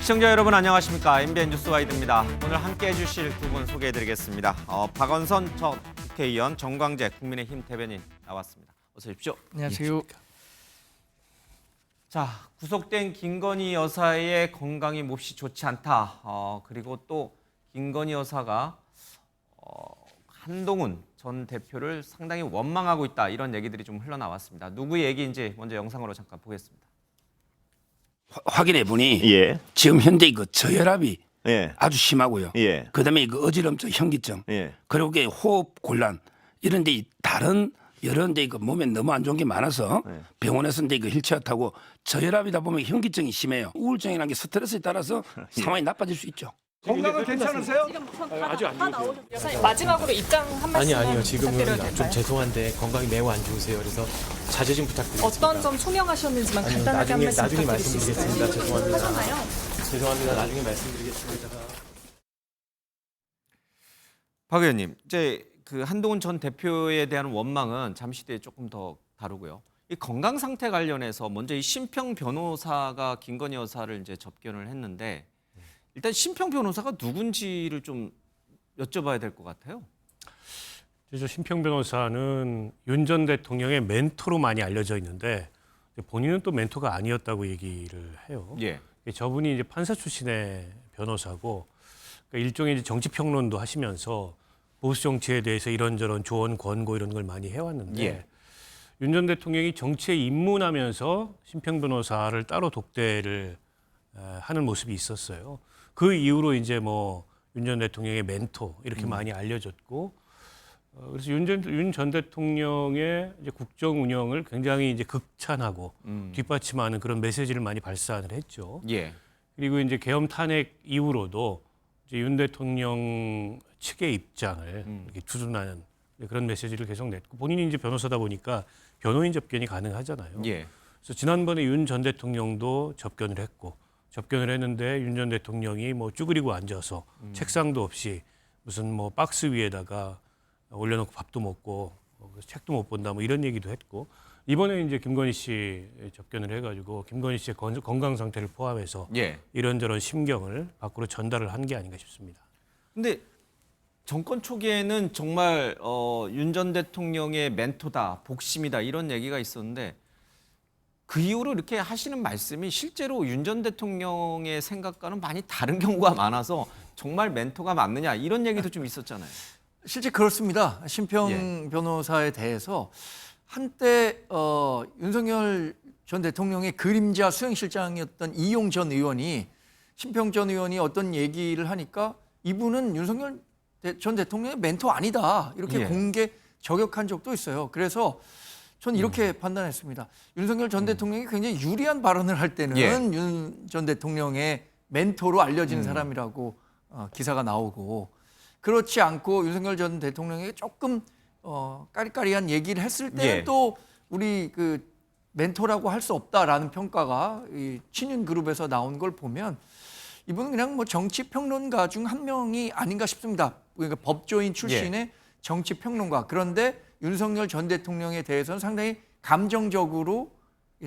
시청자 여러분 안녕하십니까. MBN 뉴스와이드입니다. 오늘 함께해 주실 두 분 소개해드리겠습니다. 박원선 전 국회의원, 정광재 국민의힘 대변인 나왔습니다. 어서 오십시오. 안녕하세요. 자, 구속된 김건희 여사의 건강이 몹시 좋지 않다. 그리고 또 김건희 여사가 한동훈 전 대표를 상당히 원망하고 있다. 이런 얘기들이 좀 흘러나왔습니다. 누구의 얘기인지 먼저 영상으로 잠깐 보겠습니다. 확인해 보니 예. 지금 현재 그 저혈압이 예. 아주 심하고요. 예. 그다음에 그 어지럼증, 현기증, 예. 그리고 그 호흡 곤란 이런데 다른 여러 데 그 몸에 너무 안 좋은 게 많아서 병원에서 이제 그 휠체어 타고 저혈압이다 보면 현기증이 심해요. 우울증이라는 게 스트레스에 따라서 상황이 나빠질 수 있죠. 건강은 괜찮으세요? 아직 안 좋으세요. 마지막으로 입장 한 말씀 아니요. 지금은 부탁드려도 좀 될까요? 죄송한데 건강이 매우 안 좋으세요. 그래서 자제 좀 부탁드립니다. 어떤 점 소명하셨는지만 아니요, 간단하게 한 말씀 나중에 부탁드릴 수 말씀드리겠습니다. 있을까요? 죄송합니다. 하셨나요? 죄송합니다. 나중에 말씀드리겠습니다. 박 의원님, 이제 그 한동훈 전 대표에 대한 원망은 잠시 뒤에 조금 더 다루고요. 이 건강 상태 관련해서 먼저 이 심평 변호사가 김건희 여사를 이제 접견을 했는데 일단 심평 변호사가 누군지를 좀 여쭤봐야 될 것 같아요. 저 심평 변호사는 윤 전 대통령의 멘토로 많이 알려져 있는데 본인은 또 멘토가 아니었다고 얘기를 해요. 예. 저분이 이제 판사 출신의 변호사고 그러니까 일종의 이제 정치 평론도 하시면서 보수 정치에 대해서 이런저런 조언, 권고 이런 걸 많이 해왔는데 예. 윤 전 대통령이 정치에 입문하면서 심평 변호사를 따로 독대를 하는 모습이 있었어요. 그 이후로 이제 뭐 윤 전 대통령의 멘토 이렇게 많이 알려졌고 그래서 윤 전 대통령의 이제 국정 운영을 굉장히 이제 극찬하고 뒷받침하는 그런 메시지를 많이 발산을 했죠. 예. 그리고 이제 계엄 탄핵 이후로도 이제 윤 대통령 측의 입장을 이렇게 주둔하는 그런 메시지를 계속 냈고 본인이 이제 변호사다 보니까 변호인 접견이 가능하잖아요. 예. 그래서 지난번에 윤 전 대통령도 접견을 했고 접견을 했는데 윤 전 대통령이 뭐 쭈그리고 앉아서 책상도 없이 무슨 뭐 박스 위에다가 올려놓고 밥도 먹고 책도 못 본다 뭐 이런 얘기도 했고 이번에 이제 김건희 씨 접견을 해가지고 김건희 씨의 건강 상태를 포함해서 예. 이런저런 심경을 밖으로 전달을 한 게 아닌가 싶습니다. 근데 정권 초기에는 정말 윤 전 대통령의 멘토다, 복심이다 이런 얘기가 있었는데 그 이후로 이렇게 하시는 말씀이 실제로 윤 전 대통령의 생각과는 많이 다른 경우가 많아서 정말 멘토가 맞느냐 이런 얘기도 좀 있었잖아요. 실제 그렇습니다. 심평 예. 변호사에 대해서 한때 윤석열 전 대통령의 그림자 수행실장이었던 이용 전 의원이 심평 전 의원이 어떤 얘기를 하니까 이분은 윤석열 전 대통령의 멘토 아니다 이렇게 예. 공개 저격한 적도 있어요. 그래서 전 이렇게 판단했습니다. 윤석열 전 대통령이 굉장히 유리한 발언을 할 때는 예. 윤 전 대통령의 멘토로 알려진 사람이라고 기사가 나오고 그렇지 않고 윤석열 전 대통령에게 조금 까리까리한 얘기를 했을 때는 예. 또 우리 그 멘토라고 할 수 없다라는 평가가 이 친윤 그룹에서 나온 걸 보면 이분은 그냥 뭐 정치 평론가 중 한 명이 아닌가 싶습니다. 그러니까 법조인 출신의 정치 평론가. 그런데 윤석열 전 대통령에 대해서는 상당히 감정적으로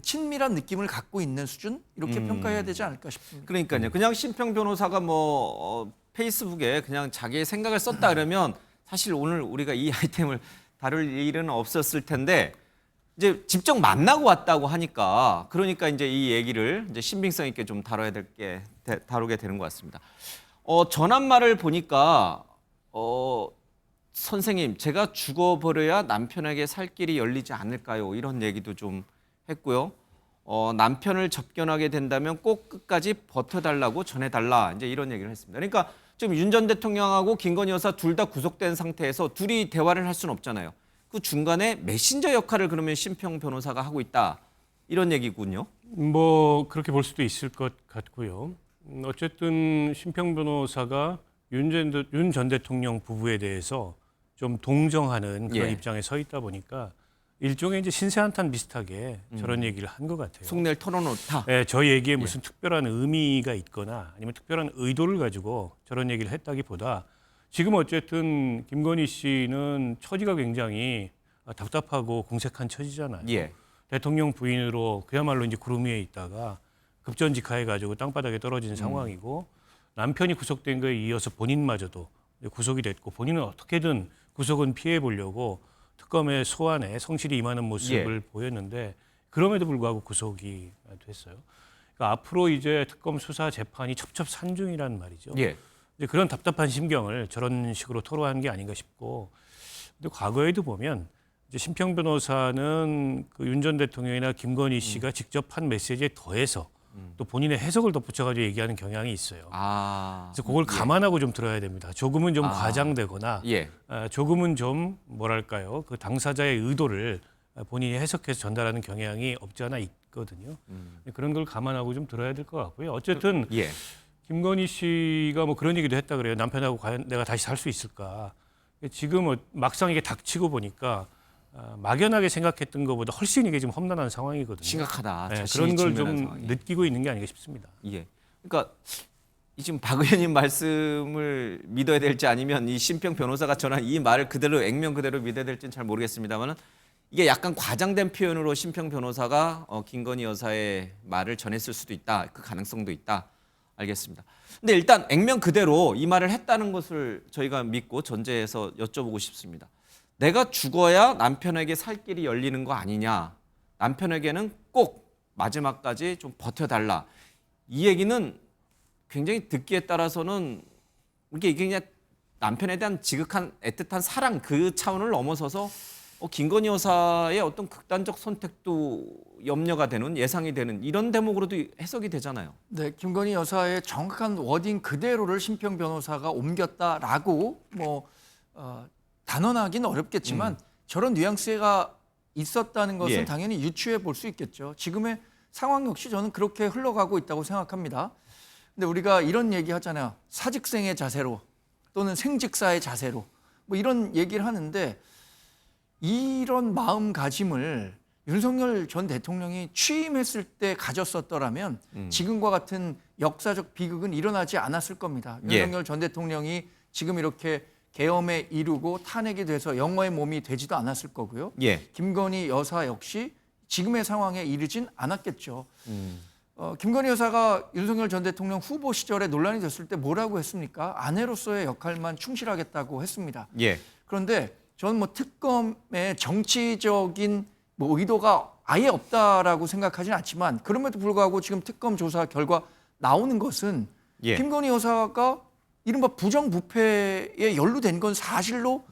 친밀한 느낌을 갖고 있는 수준 이렇게 평가해야 되지 않을까 싶습니다. 그러니까요. 그냥 심평 변호사가 뭐 페이스북에 그냥 자기의 생각을 썼다 그러면 사실 오늘 우리가 이 아이템을 다룰 일은 없었을 텐데 이제 직접 만나고 왔다고 하니까 그러니까 이제 이 얘기를 이제 신빙성 있게 좀 다루게 되는 것 같습니다. 전한말을 보니까 선생님 제가 죽어버려야 남편에게 살 길이 열리지 않을까요? 이런 얘기도 좀 했고요. 남편을 접견하게 된다면 꼭 끝까지 버텨달라고 전해달라 이제 이런 얘기를 했습니다. 그러니까 지금 윤 전 대통령하고 김건희 여사 둘 다 구속된 상태에서 둘이 대화를 할 수는 없잖아요. 그 중간에 메신저 역할을 그러면 심평 변호사가 하고 있다 이런 얘기군요. 뭐 그렇게 볼 수도 있을 것 같고요. 어쨌든 심평 변호사가 윤 전 대통령 부부에 대해서 좀 동정하는 그런 예. 입장에 서 있다 보니까 일종의 이제 신세 한탄 비슷하게 저런 얘기를 한 것 같아요. 속내를 털어놓다. 네, 저 얘기에 무슨 특별한 의미가 있거나 아니면 특별한 의도를 가지고 저런 얘기를 했다기보다 지금 어쨌든 김건희 씨는 처지가 굉장히 답답하고 공색한 처지잖아요. 예. 대통령 부인으로 그야말로 이제 구름 위에 있다가 급전직하해가지고 땅바닥에 떨어진 상황이고 남편이 구속된 거에 이어서 본인마저도 구속이 됐고 본인은 어떻게든 구속은 피해 보려고 특검의 소환에 성실히 임하는 모습을 보였는데 그럼에도 불구하고 구속이 됐어요. 그러니까 앞으로 이제 특검 수사 재판이 첩첩산중이란 말이죠. 예. 이제 그런 답답한 심경을 저런 식으로 토로한 게 아닌가 싶고, 근데 과거에도 보면 이제 심평 변호사는 그 윤 전 대통령이나 김건희 씨가 직접 한 메시지에 더해서 또 본인의 해석을 덧붙여가지고 얘기하는 경향이 있어요. 아. 그래서 그걸 감안하고 좀 들어야 됩니다. 조금은 좀 과장되거나 예. 조금은 좀 뭐랄까요, 그 당사자의 의도를 본인이 해석해서 전달하는 경향이 없지 않아 있거든요. 그런 걸 감안하고 좀 들어야 될 것 같고요. 어쨌든 예. 김건희 씨가 뭐 그런 얘기도 했다 그래요. 남편하고 과연 내가 다시 살 수 있을까? 지금 막상 이게 닥치고 보니까 막연하게 생각했던 것보다 훨씬 이게 지금 험난한 상황이거든요. 심각하다. 네, 자신이 그런 걸 직면한 좀 상황이. 느끼고 있는 게 아닌가 싶습니다. 예. 그러니까 이 지금 박 의원님 말씀을 믿어야 될지 아니면 이 심평 변호사가 전한 이 말을 그대로 액면 그대로 믿어야 될지는 잘 모르겠습니다만은 이게 약간 과장된 표현으로 심평 변호사가 김건희 여사의 말을 전했을 수도 있다. 그 가능성도 있다. 알겠습니다. 근데 일단 액면 그대로 이 말을 했다는 것을 저희가 믿고 전제해서 여쭤보고 싶습니다. 내가 죽어야 남편에게 살 길이 열리는 거 아니냐. 남편에게는 꼭 마지막까지 좀 버텨달라. 이 얘기는 굉장히 듣기에 따라서는 이게 그냥 남편에 대한 지극한 애틋한 사랑 그 차원을 넘어서서 김건희 여사의 어떤 극단적 선택도 염려가 되는 예상이 되는 이런 대목으로도 해석이 되잖아요. 네, 김건희 여사의 정확한 워딩 그대로를 심평 변호사가 옮겼다라고 단언하기는 어렵겠지만 저런 뉘앙스가 있었다는 것은 예. 당연히 유추해 볼 수 있겠죠. 지금의 상황 역시 저는 그렇게 흘러가고 있다고 생각합니다. 근데 우리가 이런 얘기 하잖아요. 사직생의 자세로 또는 생직사의 자세로 뭐 이런 얘기를 하는데 이런 마음가짐을 윤석열 전 대통령이 취임했을 때 가졌었더라면 지금과 같은 역사적 비극은 일어나지 않았을 겁니다. 예. 윤석열 전 대통령이 지금 이렇게 계엄에 이르고 탄핵이 돼서 영어의 몸이 되지도 않았을 거고요. 예. 김건희 여사 역시 지금의 상황에 이르진 않았겠죠. 김건희 여사가 윤석열 전 대통령 후보 시절에 논란이 됐을 때 뭐라고 했습니까? 아내로서의 역할만 충실하겠다고 했습니다. 예. 그런데 저는 뭐 특검의 정치적인 뭐 의도가 아예 없다라고 생각하지는 않지만 그럼에도 불구하고 지금 특검 조사 결과 나오는 것은 예. 김건희 여사가 이른바 부정부패에 연루된 건 사실로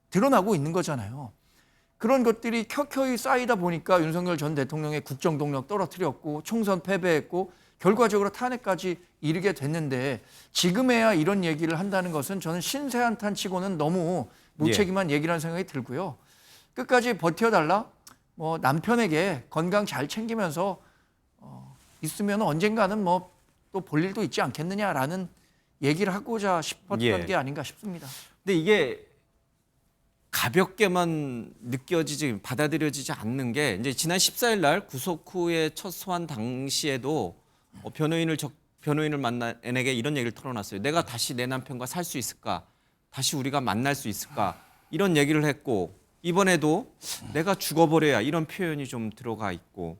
드러나고 있는 거잖아요. 그런 것들이 켜켜이 쌓이다 보니까 윤석열 전 대통령의 국정동력 떨어뜨렸고 총선 패배했고 결과적으로 탄핵까지 이르게 됐는데 지금에야 이런 얘기를 한다는 것은 저는 신세한탄 치고는 너무 무책임한 얘기라는 생각이 들고요. 끝까지 버텨달라. 뭐 남편에게 건강 잘 챙기면서 있으면 언젠가는 뭐 또 볼 일도 있지 않겠느냐라는 얘기를 하고자 싶었던 예. 게 아닌가 싶습니다. 근데 이게 가볍게만 느껴지지 받아들여지지 않는 게 이제 지난 14일 날 구속 후에 첫 소환 당시에도 변호인을 만나에게 이런 얘기를 털어놨어요. 내가 다시 내 남편과 살 수 있을까? 다시 우리가 만날 수 있을까? 이런 얘기를 했고 이번에도 내가 죽어버려야 이런 표현이 좀 들어가 있고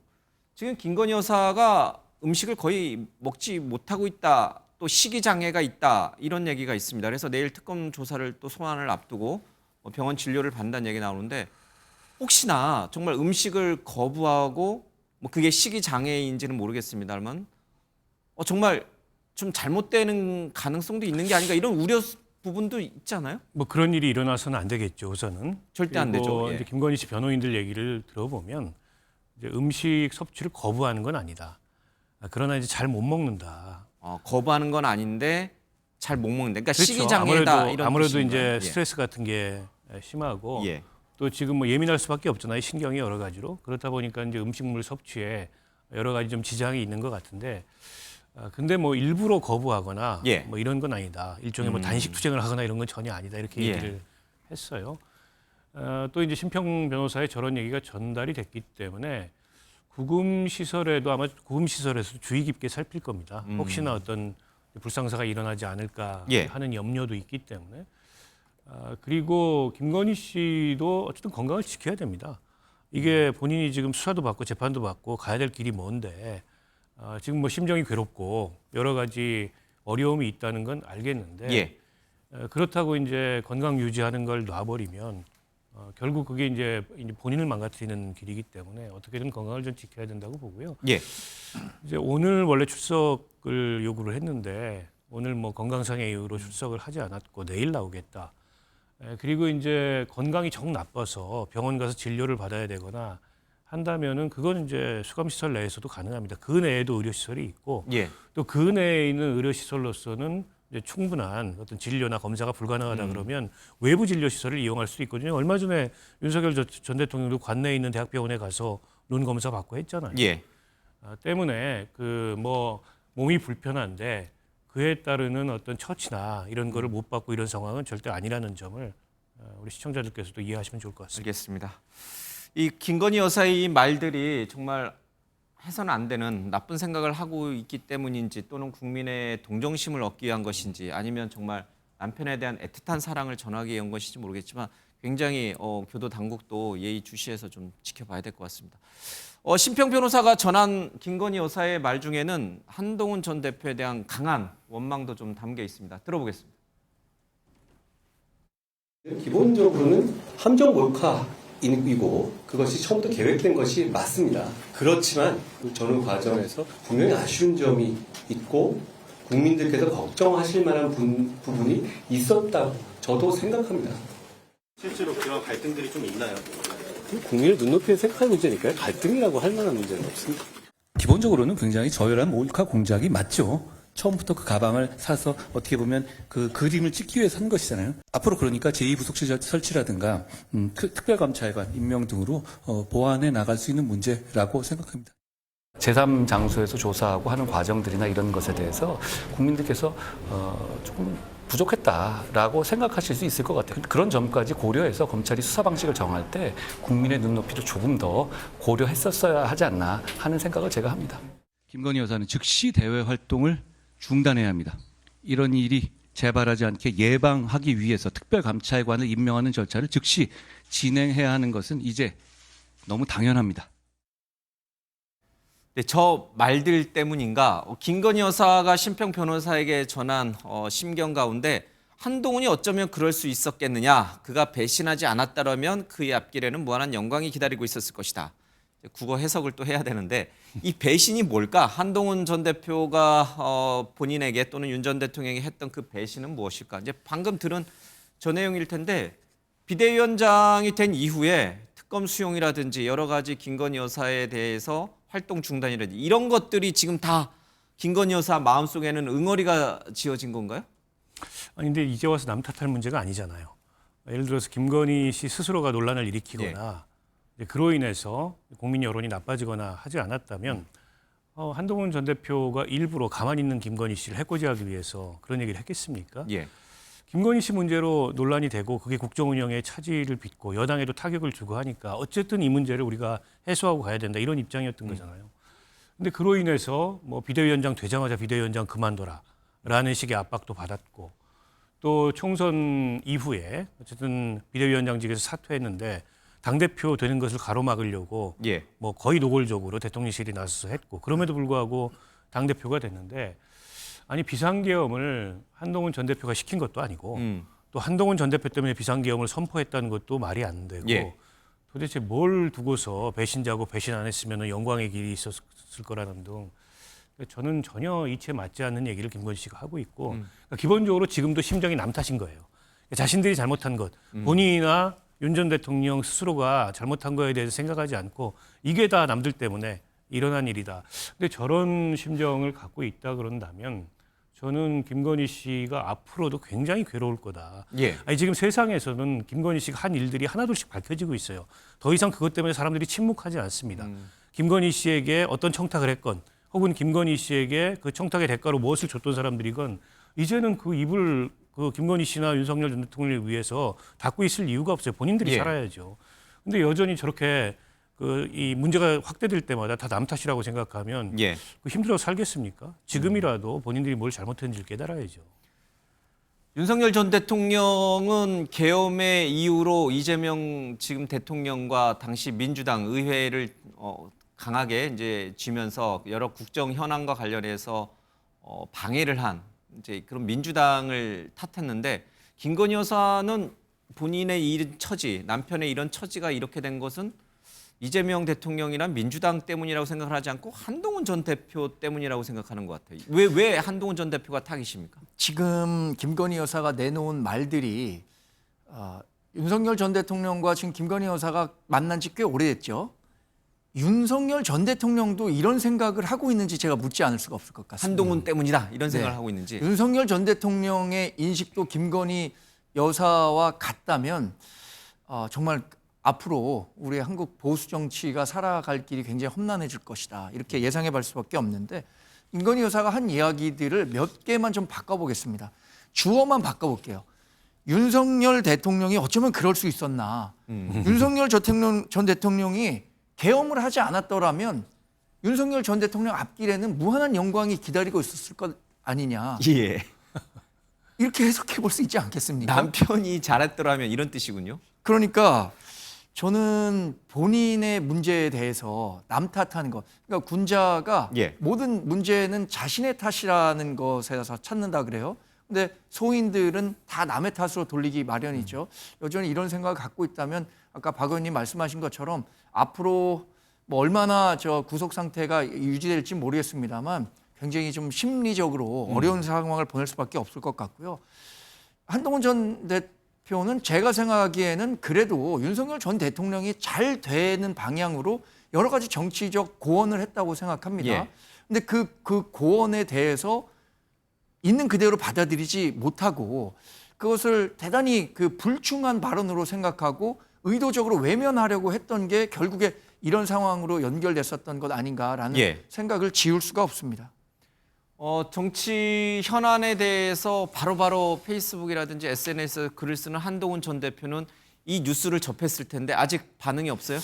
지금 김건희 여사가 음식을 거의 먹지 못하고 있다. 또 식이 장애가 있다. 이런 얘기가 있습니다. 그래서 내일 특검 조사를 또 소환을 앞두고 병원 진료를 받는다는 얘기 나오는데 혹시나 정말 음식을 거부하고 뭐 그게 식이 장애인지는 모르겠습니다만 정말 좀 잘못되는 가능성도 있는 게 아닌가 이런 우려 부분도 있잖아요. 뭐 그런 일이 일어나서는 안 되겠죠. 우선은 절대 안 되죠. 그리고 예. 이제 김건희 씨 변호인들 얘기를 들어보면 이제 음식 섭취를 거부하는 건 아니다. 그러나 이제 잘 못 먹는다. 거부하는 건 아닌데 잘 못 먹는다. 그러니까 식이 그렇죠. 장애다 이런 아무래도 뜻인 이제 거예요. 스트레스 같은 게 심하고 예. 또 지금 뭐 예민할 수밖에 없잖아요. 신경이 여러 가지로. 그렇다 보니까 이제 음식물 섭취에 여러 가지 좀 지장이 있는 것 같은데 근데 뭐 일부러 거부하거나 예. 뭐 이런 건 아니다. 일종의 뭐 단식 투쟁을 하거나 이런 건 전혀 아니다. 이렇게 예. 얘기를 했어요. 또 이제 심평 변호사의 저런 얘기가 전달이 됐기 때문에 구금 시설에도 아마 구금 시설에서 주의 깊게 살필 겁니다. 혹시나 어떤 불상사가 일어나지 않을까 예. 하는 염려도 있기 때문에 그리고 김건희 씨도 어쨌든 건강을 지켜야 됩니다. 이게 본인이 지금 수사도 받고 재판도 받고 가야 될 길이 먼데 지금 뭐 심정이 괴롭고 여러 가지 어려움이 있다는 건 알겠는데 예. 그렇다고 이제 건강 유지하는 걸 놔버리면 결국 그게 이제 본인을 망가뜨리는 길이기 때문에 어떻게든 건강을 좀 지켜야 된다고 보고요. 예. 이제 오늘 원래 출석을 요구를 했는데 오늘 뭐 건강상의 이유로 출석을 하지 않았고 내일 나오겠다. 그리고 이제 건강이 정 나빠서 병원 가서 진료를 받아야 되거나 한다면은 그건 이제 수감시설 내에서도 가능합니다. 그 내에도 의료시설이 있고 예. 또 그 내에 있는 의료시설로서는 이제 충분한 어떤 진료나 검사가 불가능하다 그러면 외부 진료시설을 이용할 수 있거든요. 얼마 전에 윤석열 전 대통령도 관내에 있는 대학병원에 가서 눈 검사 받고 했잖아요. 예. 때문에 그 뭐 몸이 불편한데 그에 따르는 어떤 처치나 이런 거를 못 받고 이런 상황은 절대 아니라는 점을 우리 시청자들께서도 이해하시면 좋을 것 같습니다. 알겠습니다. 이 김건희 여사의 이 말들이 정말 해서는 안 되는 나쁜 생각을 하고 있기 때문인지 또는 국민의 동정심을 얻기 위한 것인지 아니면 정말 남편에 대한 애틋한 사랑을 전하기 위한 것인지 모르겠지만 굉장히 교도 당국도 예의주시해서 좀 지켜봐야 될 것 같습니다. 심평 변호사가 전한 김건희 여사의 말 중에는 한동훈 전 대표에 대한 강한 원망도 좀 담겨 있습니다. 들어보겠습니다. 기본적으로는 함정 몰카이고 그것이 처음부터 계획된 것이 맞습니다. 그렇지만 저는 과정에서 분명히 아쉬운 점이 있고 국민들께서 걱정하실 만한 부분이 있었다고 저도 생각합니다. 실제로 그런 갈등들이 좀 있나요? 국민을 눈높이에 생각할 문제니까요. 갈등이라고 할 만한 문제는 없습니다. 기본적으로는 굉장히 저열한 몰카 공작이 맞죠. 처음부터 그 가방을 사서 어떻게 보면 그 그림을 찍기 위해서 한 것이잖아요. 앞으로 그러니까 제2부속실 설치라든가 특별감찰관 임명 등으로 보완해 나갈 수 있는 문제라고 생각합니다. 제3장소에서 조사하고 하는 과정들이나 이런 것에 대해서 국민들께서 조금 부족했다라고 생각하실 수 있을 것 같아요. 그런 점까지 고려해서 검찰이 수사 방식을 정할 때 국민의 눈높이를 조금 더 고려했었어야 하지 않나 하는 생각을 제가 합니다. 김건희 여사는 즉시 대외 활동을 중단해야 합니다. 이런 일이 재발하지 않게 예방하기 위해서 특별감찰관을 임명하는 절차를 즉시 진행해야 하는 것은 이제 너무 당연합니다. 네, 저 말들 때문인가 김건희 여사가 심평 변호사에게 전한 심경 가운데 한동훈이 어쩌면 그럴 수 있었겠느냐. 그가 배신하지 않았다면 그의 앞길에는 무한한 영광이 기다리고 있었을 것이다. 국어 해석을 또 해야 되는데 이 배신이 뭘까? 한동훈 전 대표가 본인에게 또는 윤 전 대통령이 했던 그 배신은 무엇일까? 이제 방금 들은 저 내용일 텐데 비대위원장이 된 이후에 특검 수용이라든지 여러 가지 김건희 여사에 대해서 활동 중단이라든지 이런 것들이 지금 다 김건희 여사 마음속에는 응어리가 지어진 건가요? 아니 근데 이제 와서 남 탓할 문제가 아니잖아요. 예를 들어서 김건희 씨 스스로가 논란을 일으키거나 그로 인해서 국민 여론이 나빠지거나 하지 않았다면 한동훈 전 대표가 일부러 가만히 있는 김건희 씨를 해코지하기 위해서 그런 얘기를 했겠습니까? 예. 김건희 씨 문제로 논란이 되고 그게 국정 운영에 차질을 빚고 여당에도 타격을 주고 하니까 어쨌든 이 문제를 우리가 해소하고 가야 된다 이런 입장이었던 거잖아요. 근데 그로 인해서 뭐 비대위원장 되자마자 비대위원장 그만둬라라는 식의 압박도 받았고 또 총선 이후에 어쨌든 비대위원장직에서 사퇴했는데 당대표 되는 것을 가로막으려고 뭐 거의 노골적으로 대통령실이 나서서 했고 그럼에도 불구하고 당대표가 됐는데 아니 비상계엄을 한동훈 전 대표가 시킨 것도 아니고 또 한동훈 전 대표 때문에 비상계엄을 선포했다는 것도 말이 안 되고 도대체 뭘 두고서 배신자고 배신 안 했으면 영광의 길이 있었을 거라는 등 저는 전혀 이치에 맞지 않는 얘기를 김건희 씨가 하고 있고 그러니까 기본적으로 지금도 심정이 남 탓인 거예요. 자신들이 잘못한 것 본인이나 윤 전 대통령 스스로가 잘못한 거에 대해서 생각하지 않고 이게 다 남들 때문에 일어난 일이다. 근데 저런 심정을 갖고 있다 그런다면 저는 김건희 씨가 앞으로도 굉장히 괴로울 거다. 아니, 지금 세상에서는 김건희 씨가 한 일들이 하나둘씩 밝혀지고 있어요. 더 이상 그것 때문에 사람들이 침묵하지 않습니다. 김건희 씨에게 어떤 청탁을 했건 혹은 김건희 씨에게 그 청탁의 대가로 무엇을 줬던 사람들이건 이제는 그 입을 그 김건희 씨나 윤석열 전 대통령을 위해서 닫고 있을 이유가 없어요. 본인들이 살아야죠. 근데 여전히 저렇게 이 문제가 확대될 때마다 다 남 탓이라고 생각하면 힘들어 살겠습니까? 지금이라도 본인들이 뭘 잘못했는지 깨달아야죠. 윤석열 전 대통령은 계엄의 이유로 이재명 지금 대통령과 당시 민주당 의회를 강하게 이제 쥐면서 여러 국정 현안과 관련해서 방해를 한 이제 그런 민주당을 탓했는데 김건희 여사는 본인의 이런 처지, 남편의 이런 처지가 이렇게 된 것은 이재명 대통령이나 민주당 때문이라고 생각을 하지 않고 한동훈 전 대표 때문이라고 생각하는 것 같아요. 왜 한동훈 전 대표가 타깃입니까? 지금 김건희 여사가 내놓은 말들이 윤석열 전 대통령과 지금 김건희 여사가 만난 지 꽤 오래됐죠. 윤석열 전 대통령도 이런 생각을 하고 있는지 제가 묻지 않을 수가 없을 것 같습니다. 한동훈 때문이다 이런 생각을 네. 하고 있는지. 윤석열 전 대통령의 인식도 김건희 여사와 같다면 정말 앞으로 우리 한국 보수 정치가 살아갈 길이 굉장히 험난해질 것이다. 이렇게 예상해 볼 수밖에 없는데 김건희 여사가 한 이야기들을 몇 개만 좀 바꿔보겠습니다. 주어만 바꿔볼게요. 윤석열 대통령이 어쩌면 그럴 수 있었나. 윤석열 전 대통령이 계엄을 하지 않았더라면 윤석열 전 대통령 앞길에는 무한한 영광이 기다리고 있었을 것 아니냐. 예. 이렇게 해석해 볼 수 있지 않겠습니까? 남편이 잘했더라면 이런 뜻이군요. 그러니까 저는 본인의 문제에 대해서 남 탓하는 것. 그러니까 군자가 예. 모든 문제는 자신의 탓이라는 것에서 찾는다 그래요. 근데 소인들은 다 남의 탓으로 돌리기 마련이죠. 여전히 이런 생각을 갖고 있다면 아까 박 의원님 말씀하신 것처럼 앞으로 뭐 얼마나 저 구속 상태가 유지될지 모르겠습니다만 굉장히 좀 심리적으로 어려운 상황을 보낼 수밖에 없을 것 같고요. 한동훈 전 대표는 제가 생각하기에는 그래도 윤석열 전 대통령이 잘 되는 방향으로 여러 가지 정치적 고언을 했다고 생각합니다. 예. 근데 그 고언에 대해서 있는 그대로 받아들이지 못하고 그것을 대단히 그 불충한 발언으로 생각하고 의도적으로 외면하려고 했던 게 결국에 이런 상황으로 연결됐었던 것 아닌가라는 예. 생각을 지울 수가 없습니다. 정치 현안에 대해서 바로바로 페이스북이라든지 SNS에 글을 쓰는 한동훈 전 대표는 이 뉴스를 접했을 텐데 아직 반응이 없어요?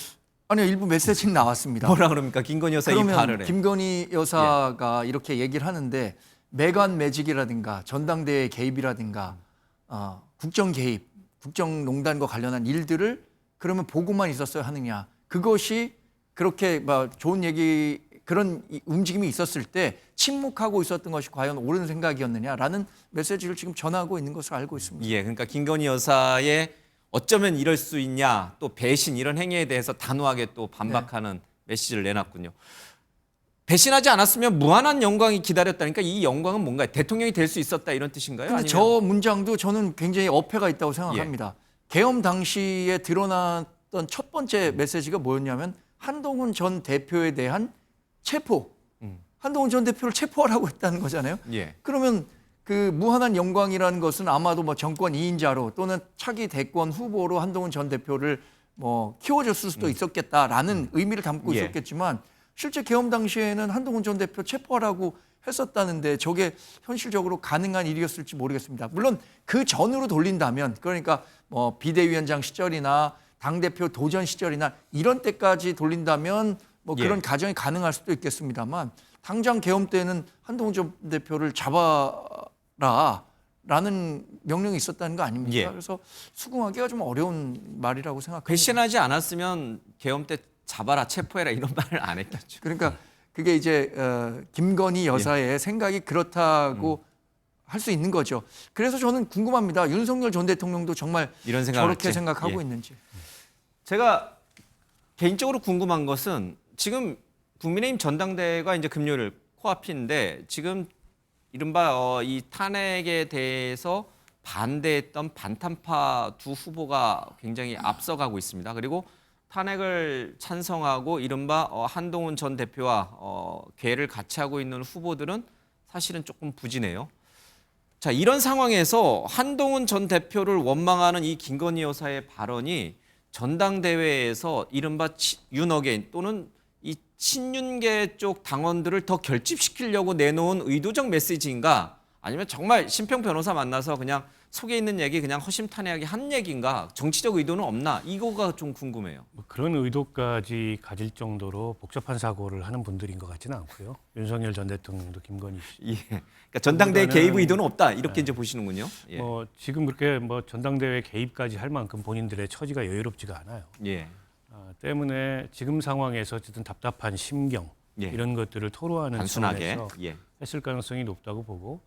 아니요, 일부 메시지는 나왔습니다. 뭐라 그럽니까? 김건희 여사 이 그러면 발언에. 김건희 여사가 이렇게 얘기를 하는데 매관 매직이라든가 전당대회 개입이라든가 국정 개입, 국정농단과 관련한 일들을 그러면 보고만 있었어야 하느냐. 그것이 그렇게 막 좋은 얘기 그런 움직임이 있었을 때 침묵하고 있었던 것이 과연 옳은 생각이었느냐라는 메시지를 지금 전하고 있는 것으로 알고 있습니다. 예, 그러니까 김건희 여사의 어쩌면 이럴 수 있냐, 또 배신 이런 행위에 대해서 단호하게 또 반박하는 메시지를 내놨군요. 배신하지 않았으면 무한한 영광이 기다렸다니까 이 영광은 뭔가요? 대통령이 될 수 있었다 이런 뜻인가요? 근데 아니면 저 문장도 저는 굉장히 어폐가 있다고 생각합니다. 계엄 당시에 드러났던 첫 번째 메시지가 뭐였냐면 한동훈 전 대표에 대한 체포. 한동훈 전 대표를 체포하라고 했다는 거잖아요. 예. 그러면 그 무한한 영광이라는 것은 아마도 뭐 정권 2인자로 또는 차기 대권 후보로 한동훈 전 대표를 뭐 키워줬을 수도 있었겠다라는 의미를 담고 예. 있었겠지만 실제 계엄 당시에는 한동훈 전 대표 체포하라고 했었다는데 저게 현실적으로 가능한 일이었을지 모르겠습니다. 물론 그 전으로 돌린다면 그러니까 뭐 비대위원장 시절이나 당대표 도전 시절이나 이런 때까지 돌린다면 뭐 예. 그런 가정이 가능할 수도 있겠습니다만 당장 계엄 때는 한동훈 전 대표를 잡아라라는 명령이 있었다는 거 아닙니까? 예. 그래서 수긍하기가 좀 어려운 말이라고 생각합니다. 배신하지 않았으면 계엄 때 잡아라, 체포해라 이런 말을 안 했겠죠. 그러니까 그게 이제 김건희 여사의 생각이 그렇다고 할 수 있는 거죠. 그래서 저는 궁금합니다. 윤석열 전 대통령도 정말 이런 생각을 저렇게 했지. 생각하고 예. 있는지. 제가 개인적으로 궁금한 것은 지금 국민의힘 전당대회가 이제 금요일 코앞인데 지금 이른바 이 탄핵에 대해서 반대했던 반탄파 두 후보가 굉장히 앞서가고 있습니다. 그리고 탄핵을 찬성하고 이른바 한동훈 전 대표와 계를 같이 하고 있는 후보들은 사실은 조금 부진해요. 자, 이런 상황에서 한동훈 전 대표를 원망하는 이 김건희 여사의 발언이 전당대회에서 이른바 윤어게인 또는 이 친윤계 쪽 당원들을 더 결집시키려고 내놓은 의도적 메시지인가? 아니면 정말 심평 변호사 만나서 그냥 속에 있는 얘기 그냥 허심탄회하게 한 얘기인가? 정치적 의도는 없나? 이거가 좀 궁금해요. 뭐 그런 의도까지 가질 정도로 복잡한 사고를 하는 분들인 것 같지는 않고요. 윤석열 전 대통령도 김건희 씨. 예. 그러니까 전당대회 그거보다는- 개입 의도는 없다. 이렇게 이제 보시는군요. 예. 뭐 지금 그렇게 뭐 전당대회 개입까지 할 만큼 본인들의 처지가 여유롭지가 않아요. 예. 때문에 지금 상황에서 어쨌든 답답한 심경 예. 이런 것들을 토로하는 단순하게. 차원에서 예. 했을 가능성이 높다고 보고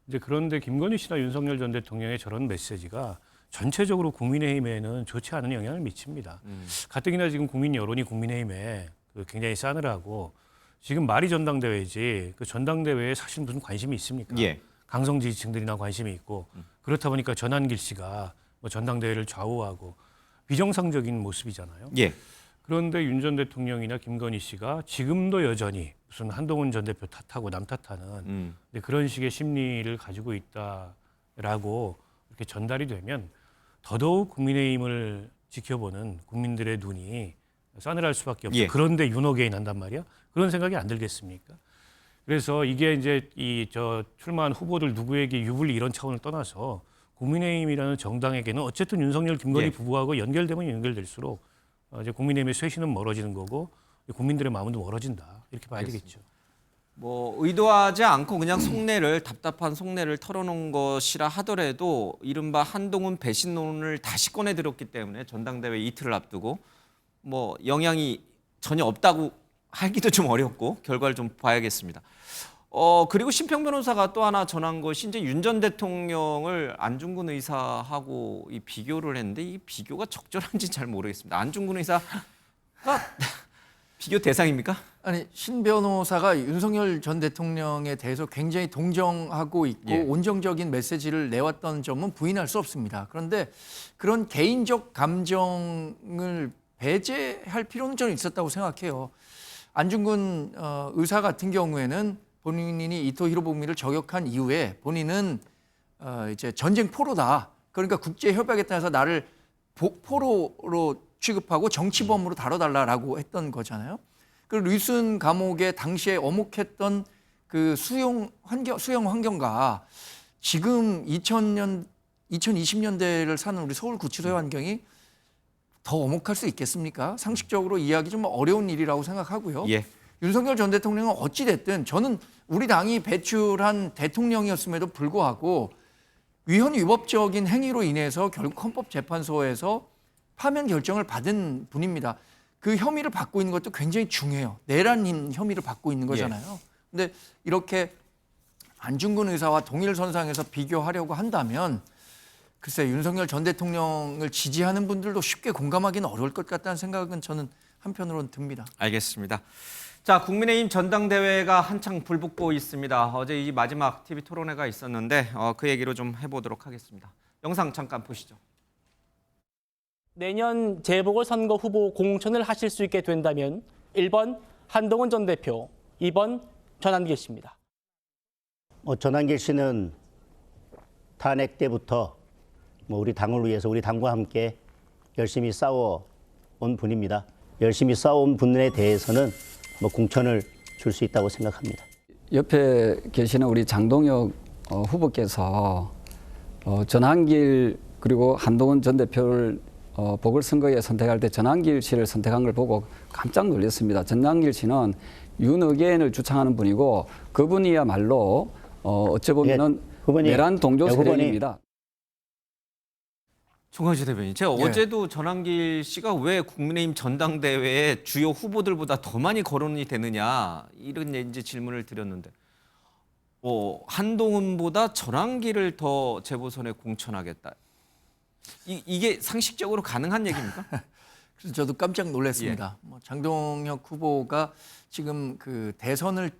이제 그런데 김건희 씨나 윤석열 전 대통령의 저런 메시지가 전체적으로 국민의힘에는 좋지 않은 영향을 미칩니다. 가뜩이나 지금 국민 여론이 국민의힘에 굉장히 싸늘하고 지금 말이 전당대회지 그 전당대회에 사실 무슨 관심이 있습니까? 예. 강성 지지층들이나 관심이 있고 그렇다 보니까 전한길 씨가 뭐 전당대회를 좌우하고 비정상적인 모습이잖아요. 예. 그런데 윤 전 대통령이나 김건희 씨가 지금도 여전히 무슨 한동훈 전 대표 탓하고 남 탓하는 근데 그런 식의 심리를 가지고 있다라고 이렇게 전달이 되면 더더욱 국민의힘을 지켜보는 국민들의 눈이 싸늘할 수밖에 없죠. 예. 그런데 윤호개인 한단 말이야? 그런 생각이 안 들겠습니까? 그래서 이게 이제 출마한 후보들 누구에게 유불리 이런 차원을 떠나서 국민의힘이라는 정당에게는 어쨌든 윤석열, 김건희 예. 부부하고 연결되면 연결될수록 이제 국민의힘의 쇄신은 멀어지는 거고 국민들의 마음도 멀어진다 이렇게 봐야 되겠죠. 뭐 의도하지 않고 그냥 속내를 답답한 속내를 털어놓은 것이라 하더라도 이른바 한동훈 배신론을 다시 꺼내들었기 때문에 전당대회 이틀을 앞두고 뭐 영향이 전혀 없다고 하기도 좀 어렵고 결과를 좀 봐야겠습니다. 그리고 심평 변호사가 또 하나 전한 것이 이제 윤 전 대통령을 안중근 의사하고 이 비교를 했는데 이 비교가 적절한지 잘 모르겠습니다. 안중근 의사가 비교 대상입니까? 아니 신 변호사가 윤석열 전 대통령에 대해서 굉장히 동정하고 있고 예. 온정적인 메시지를 내왔던 점은 부인할 수 없습니다. 그런데 그런 개인적 감정을 배제할 필요는 저는 있었다고 생각해요. 안중근 의사 같은 경우에는 본인이 이토 히로부미를 저격한 이후에 본인은 이제 전쟁 포로다. 그러니까 국제 협약에 따라서 나를 포로로 취급하고 정치범으로 다뤄달라라고 했던 거잖아요. 그 류순 감옥에 당시에 어목했던 그 수용 환경과 지금 2020년대를 사는 우리 서울구치소의 환경이 더 어목할 수 있겠습니까? 상식적으로 이해하기 좀 어려운 일이라고 생각하고요. 예. 윤석열 전 대통령은 어찌 됐든 저는 우리 당이 배출한 대통령이었음에도 불구하고 위헌 위법적인 행위로 인해서 결국 헌법재판소에서 파면 결정을 받은 분입니다. 그 혐의를 받고 있는 것도 굉장히 중요해요. 내란 혐의를 받고 있는 거잖아요. 근데 이렇게 안중근 의사와 동일선상에서 비교하려고 한다면 글쎄 윤석열 전 대통령을 지지하는 분들도 쉽게 공감하기는 어려울 것 같다는 생각은 저는 한편으로는 듭니다. 알겠습니다. 자, 국민의힘 전당대회가 한창 불붙고 있습니다. 어제 이 마지막 TV 토론회가 있었는데 그 얘기로 좀 해보도록 하겠습니다. 영상 잠깐 보시죠. 내년 재보궐선거 후보 공천을 하실 수 있게 된다면 1번 한동훈 전 대표, 2번 전한길 씨입니다. 전한길 씨는 탄핵 때부터 우리 당을 위해서 우리 당과 함께 열심히 싸워온 분입니다. 열심히 싸워온 분에 대해서는 공천을 줄 수 있다고 생각합니다. 옆에 계시는 우리 장동혁 후보께서 전한길 그리고 한동훈 전 대표를 보궐선거에 선택할 때 전한길 씨를 선택한 걸 보고 깜짝 놀랐습니다. 전한길 씨는 윤어게인을 주창하는 분이고 그분이야말로 어찌 보면은 내란 동조 세력입니다. 송강주 대변인, 제가 어제도 전한길 씨가 왜 국민의힘 전당대회에 주요 후보들보다 더 많이 거론이 되느냐 이런 이제 질문을 드렸는데 한동훈보다 전한길을 더 재보선에 공천하겠다. 이게 상식적으로 가능한 얘기입니까? 그래서 저도 깜짝 놀랐습니다. 장동혁 후보가 지금 그 대선을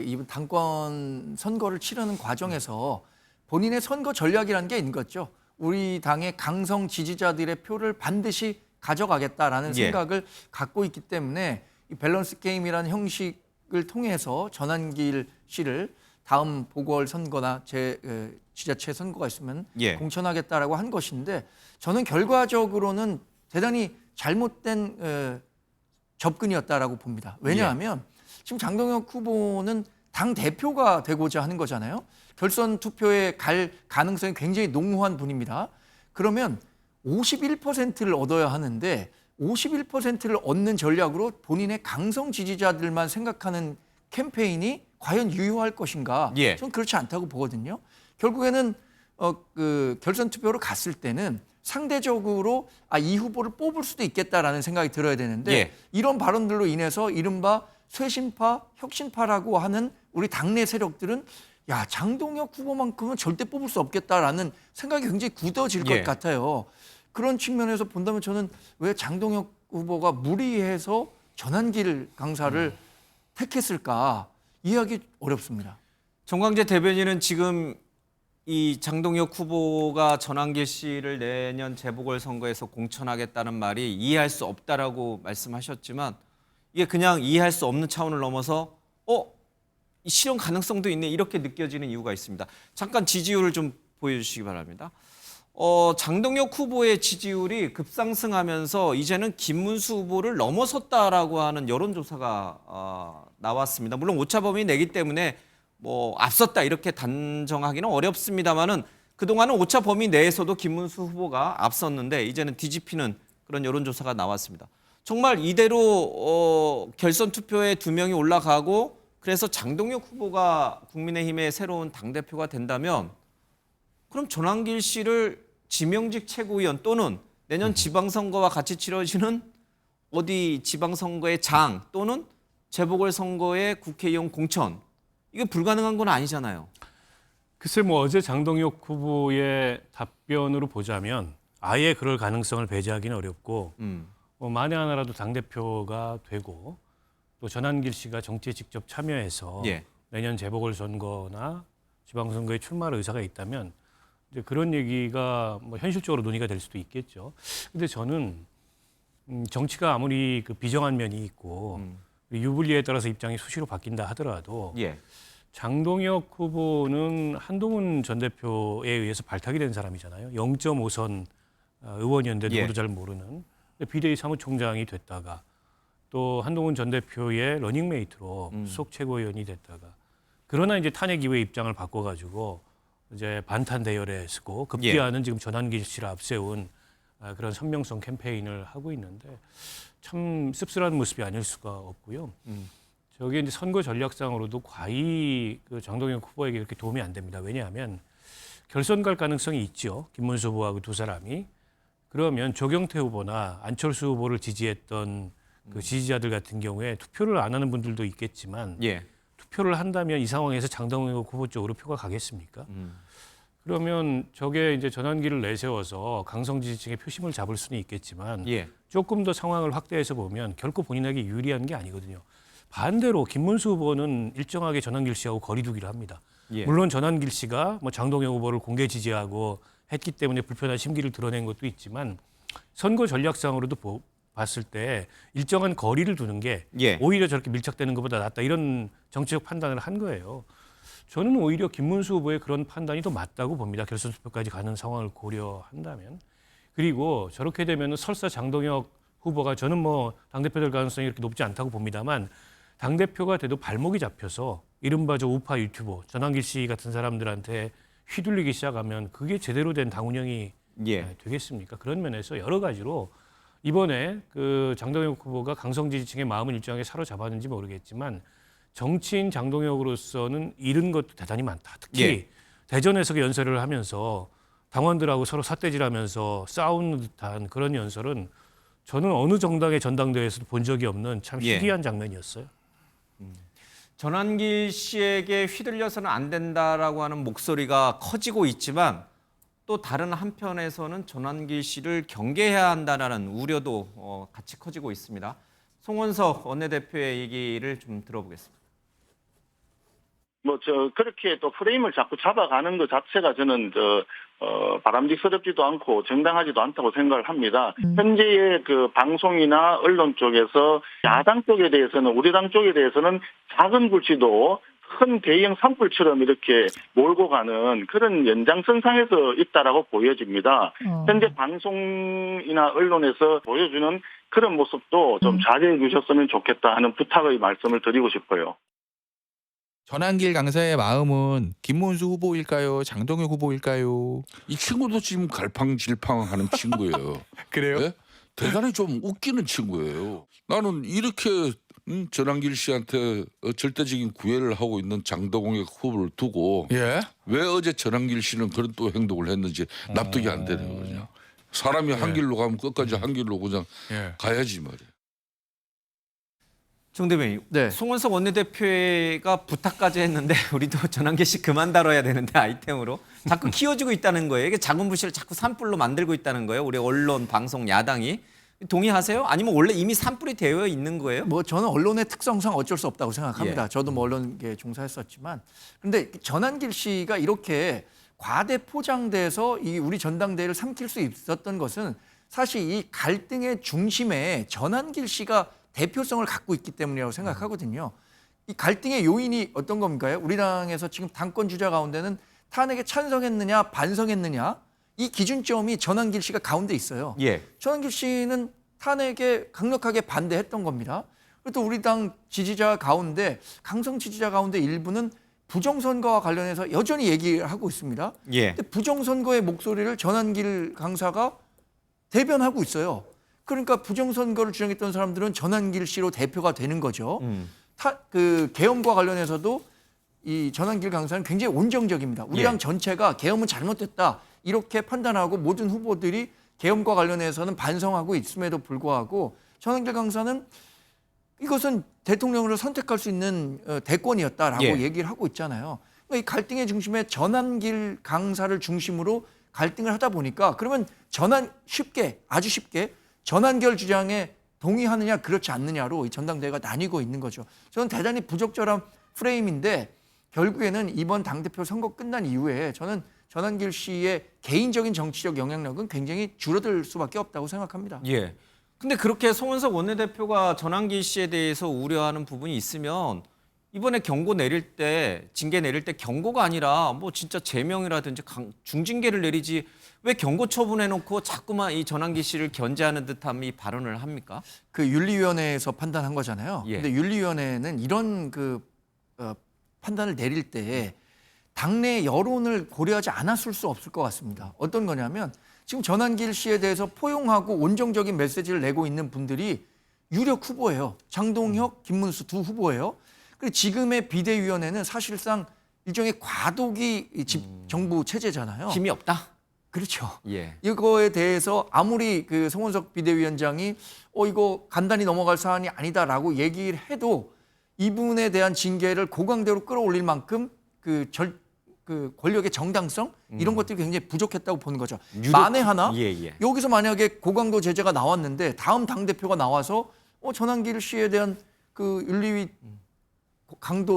이번 당권 선거를 치르는 과정에서 본인의 선거 전략이라는 게 있는 거죠. 우리 당의 강성 지지자들의 표를 반드시 가져가겠다라는 생각을 갖고 있기 때문에 이 밸런스 게임이라는 형식을 통해서 전한길 씨를 다음 보궐선거나 지자체 선거가 있으면 공천하겠다라고 한 것인데 저는 결과적으로는 대단히 잘못된 접근이었다라고 봅니다. 왜냐하면 지금 장동혁 후보는 당 대표가 되고자 하는 거잖아요. 결선 투표에 갈 가능성이 굉장히 농후한 분입니다. 그러면 51%를 얻어야 하는데 51%를 얻는 전략으로 본인의 강성 지지자들만 생각하는 캠페인이 과연 유효할 것인가? 저는 그렇지 않다고 보거든요. 결국에는 그 결선 투표로 갔을 때는 상대적으로 이 후보를 뽑을 수도 있겠다라는 생각이 들어야 되는데 예. 이런 발언들로 인해서 이른바 쇄신파, 혁신파라고 하는 우리 당내 세력들은 야, 장동혁 후보만큼은 절대 뽑을 수 없겠다라는 생각이 굉장히 굳어질 예. 것 같아요. 그런 측면에서 본다면 저는 왜 장동혁 후보가 무리해서 전환길 강사를 택했을까 이해하기 어렵습니다. 정광재 대변인은 지금 이 장동혁 후보가 전환길 씨를 내년 재보궐선거에서 공천하겠다는 말이 이해할 수 없다라고 말씀하셨지만 이게 그냥 이해할 수 없는 차원을 넘어서 이 실현 가능성도 있네 이렇게 느껴지는 이유가 있습니다. 잠깐 지지율을 좀 보여주시기 바랍니다. 장동혁 후보의 지지율이 급상승하면서 이제는 김문수 후보를 넘어섰다라고 하는 여론조사가 나왔습니다. 물론 오차범위 내기 때문에 뭐 앞섰다 이렇게 단정하기는 어렵습니다만은 그동안은 오차범위 내에서도 김문수 후보가 앞섰는데 이제는 뒤집히는 그런 여론조사가 나왔습니다. 정말 이대로 결선 투표에 2명이 올라가고 그래서 장동혁 후보가 국민의힘의 새로운 당대표가 된다면 그럼 전환길 씨를 지명직 최고위원 또는 내년 지방선거와 같이 치러지는 어디 지방선거의 장 또는 재보궐선거의 국회의원 공천 이게 불가능한 건 아니잖아요. 글쎄 뭐 어제 장동혁 후보의 답변으로 보자면 아예 그럴 가능성을 배제하기는 어렵고 뭐 만에 하나라도 당대표가 되고 또 전환길 씨가 정치에 직접 참여해서 예. 내년 재보궐선거나 지방선거에 출마할 의사가 있다면 이제 그런 얘기가 뭐 현실적으로 논의가 될 수도 있겠죠. 근데 저는 정치가 아무리 그 비정한 면이 있고 유불리에 따라서 입장이 수시로 바뀐다 하더라도 예. 장동혁 후보는 한동훈 전 대표에 의해서 발탁이 된 사람이잖아요. 0.5선 의원이었는데 누구도 잘 모르는 비대위 사무총장이 됐다가 또 한동훈 전 대표의 러닝메이트로 수석 최고위원이 됐다가 그러나 이제 탄핵 이후에 입장을 바꿔가지고 이제 반탄 대열에 서고 급기야는 지금 전환길 씨를 앞세운 그런 선명성 캠페인을 하고 있는데 참 씁쓸한 모습이 아닐 수가 없고요. 저게 이제 선거 전략상으로도 과히 그 장동혁 후보에게 그렇게 도움이 안 됩니다. 왜냐하면 결선 갈 가능성이 있죠. 김문수 후보와 그 두 사람이. 그러면 조경태 후보나 안철수 후보를 지지했던 그 지지자들 같은 경우에 투표를 안 하는 분들도 있겠지만 투표를 한다면 이 상황에서 장동혁 후보 쪽으로 표가 가겠습니까? 그러면 저게 이제 전환기를 내세워서 강성 지지층의 표심을 잡을 수는 있겠지만 조금 더 상황을 확대해서 보면 결코 본인에게 유리한 게 아니거든요. 반대로 김문수 후보는 일정하게 전환길 씨하고 거리두기를 합니다. 물론 전환길 씨가 뭐 장동혁 후보를 공개 지지하고 했기 때문에 불편한 심기를 드러낸 것도 있지만 선거 전략상으로도 봤을 때 일정한 거리를 두는 게 오히려 저렇게 밀착되는 것보다 낫다 이런 정치적 판단을 한 거예요. 저는 오히려 김문수 후보의 그런 판단이 더 맞다고 봅니다. 결선 투표까지 가는 상황을 고려한다면. 그리고 저렇게 되면 설사 장동혁 후보가 저는 뭐 당대표 될 가능성이 이렇게 높지 않다고 봅니다만 당대표가 돼도 발목이 잡혀서 이른바 저 우파 유튜버 전환길 씨 같은 사람들한테 휘둘리기 시작하면 그게 제대로 된 당 운영이 되겠습니까? 그런 면에서 여러 가지로 이번에 그 장동혁 후보가 강성 지지층의 마음을 일정하게 사로잡았는지 모르겠지만 정치인 장동혁으로서는 잃은 것도 대단히 많다. 특히 대전에서 연설을 하면서 당원들하고 서로 삿대질하면서 싸우는 듯한 그런 연설은 저는 어느 정당의 전당대회에서도 본 적이 없는 참 희귀한 장면이었어요. 전환길 씨에게 휘둘려서는 안 된다라고 하는 목소리가 커지고 있지만 또 다른 한편에서는 전환길 씨를 경계해야 한다는 우려도 같이 커지고 있습니다. 송원석 원내대표의 얘기를 좀 들어보겠습니다. 그렇게 또 프레임을 자꾸 잡아가는 것 자체가 저는 바람직스럽지도 않고 정당하지도 않다고 생각을 합니다. 현재의 그 방송이나 언론 쪽에서 야당 쪽에 대해서는 우리 당 쪽에 대해서는 작은 굴치도 큰 대형 산불처럼 이렇게 몰고 가는 그런 연장선상에서 있다라고 보여집니다. 현재 방송이나 언론에서 보여주는 그런 모습도 좀 자제해 주셨으면 좋겠다 하는 부탁의 말씀을 드리고 싶어요. 전환길 강사의 마음은 김문수 후보일까요? 장동혁 후보일까요? 이 친구도 지금 갈팡질팡하는 친구예요. 그래요? 네? 대단히 좀 웃기는 친구예요. 나는 이렇게 전환길 씨한테 절대적인 구애를 하고 있는 장동혁 후보를 두고 왜 어제 전환길 씨는 그런 또 행동을 했는지 납득이 안 되는 거죠. 사람이 한 길로 가면 끝까지 한 길로 그냥 가야지 말이야. 정 대변인, 네. 송원석 원내대표가 부탁까지 했는데 우리도 전환기 씨 그만 다뤄야 되는데 아이템으로 자꾸 키워주고 있다는 거예요. 이게 자본부실을 자꾸 산불로 만들고 있다는 거예요. 우리 언론, 방송, 야당이. 동의하세요? 아니면 원래 이미 산불이 되어 있는 거예요? 뭐 저는 언론의 특성상 어쩔 수 없다고 생각합니다. 저도 뭐 언론에 종사했었지만, 근데 전환길 씨가 이렇게 과대 포장돼서 이 우리 전당대회를 삼킬 수 있었던 것은 사실 이 갈등의 중심에 전환길 씨가 대표성을 갖고 있기 때문이라고 생각하거든요. 이 갈등의 요인이 어떤 겁니까? 우리 당에서 지금 당권 주자 가운데는 탄핵에 찬성했느냐 반성했느냐 이 기준점이 전환길 씨가 가운데 있어요. 전환길 씨는 탄핵에 강력하게 반대했던 겁니다. 그리고 또 우리 당 지지자 가운데 강성 지지자 가운데 일부는 부정선거와 관련해서 여전히 얘기하고 있습니다. 근데 부정선거의 목소리를 전환길 강사가 대변하고 있어요. 그러니까 부정선거를 주장했던 사람들은 전환길 씨로 대표가 되는 거죠. 그 계엄과 관련해서도 이 전환길 강사는 굉장히 온정적입니다. 우리 당 전체가 계엄은 잘못됐다 이렇게 판단하고 모든 후보들이 계엄과 관련해서는 반성하고 있음에도 불구하고 전환길 강사는 이것은 대통령을 선택할 수 있는 대권이었다라고 얘기를 하고 있잖아요. 그러니까 이 갈등의 중심에 전환길 강사를 중심으로 갈등을 하다 보니까 그러면 아주 쉽게 전환결 주장에 동의하느냐 그렇지 않느냐로 이 전당대회가 나뉘고 있는 거죠. 저는 대단히 부적절한 프레임인데 결국에는 이번 당대표 선거 끝난 이후에 저는 전환길 씨의 개인적인 정치적 영향력은 굉장히 줄어들 수밖에 없다고 생각합니다. 근데 그렇게 송원석 원내대표가 전환길 씨에 대해서 우려하는 부분이 있으면 이번에 경고 내릴 때, 징계 내릴 때 경고가 아니라 뭐 진짜 제명이라든지 중징계를 내리지 왜 경고 처분해놓고 자꾸만 이 전환길 씨를 견제하는 듯한 이 발언을 합니까? 그 윤리위원회에서 판단한 거잖아요. 근데 윤리위원회는 이런 판단을 내릴 때 당내 여론을 고려하지 않았을 수 없을 것 같습니다. 어떤 거냐면 지금 전환길 씨에 대해서 포용하고 온정적인 메시지를 내고 있는 분들이 유력 후보예요. 장동혁, 김문수 두 후보예요. 그리고 지금의 비대위원회는 사실상 일종의 과도기 정부 체제잖아요. 힘이 없다? 그렇죠. 이거에 대해서 아무리 그 송원석 비대위원장이 이거 간단히 넘어갈 사안이 아니다라고 얘기를 해도 이분에 대한 징계를 고강도로 끌어올릴 만큼 그 권력의 정당성 이런 것들이 굉장히 부족했다고 보는 거죠. 만에 하나 여기서 만약에 고강도 제재가 나왔는데 다음 당대표가 나와서 전환길 씨에 대한 그 윤리위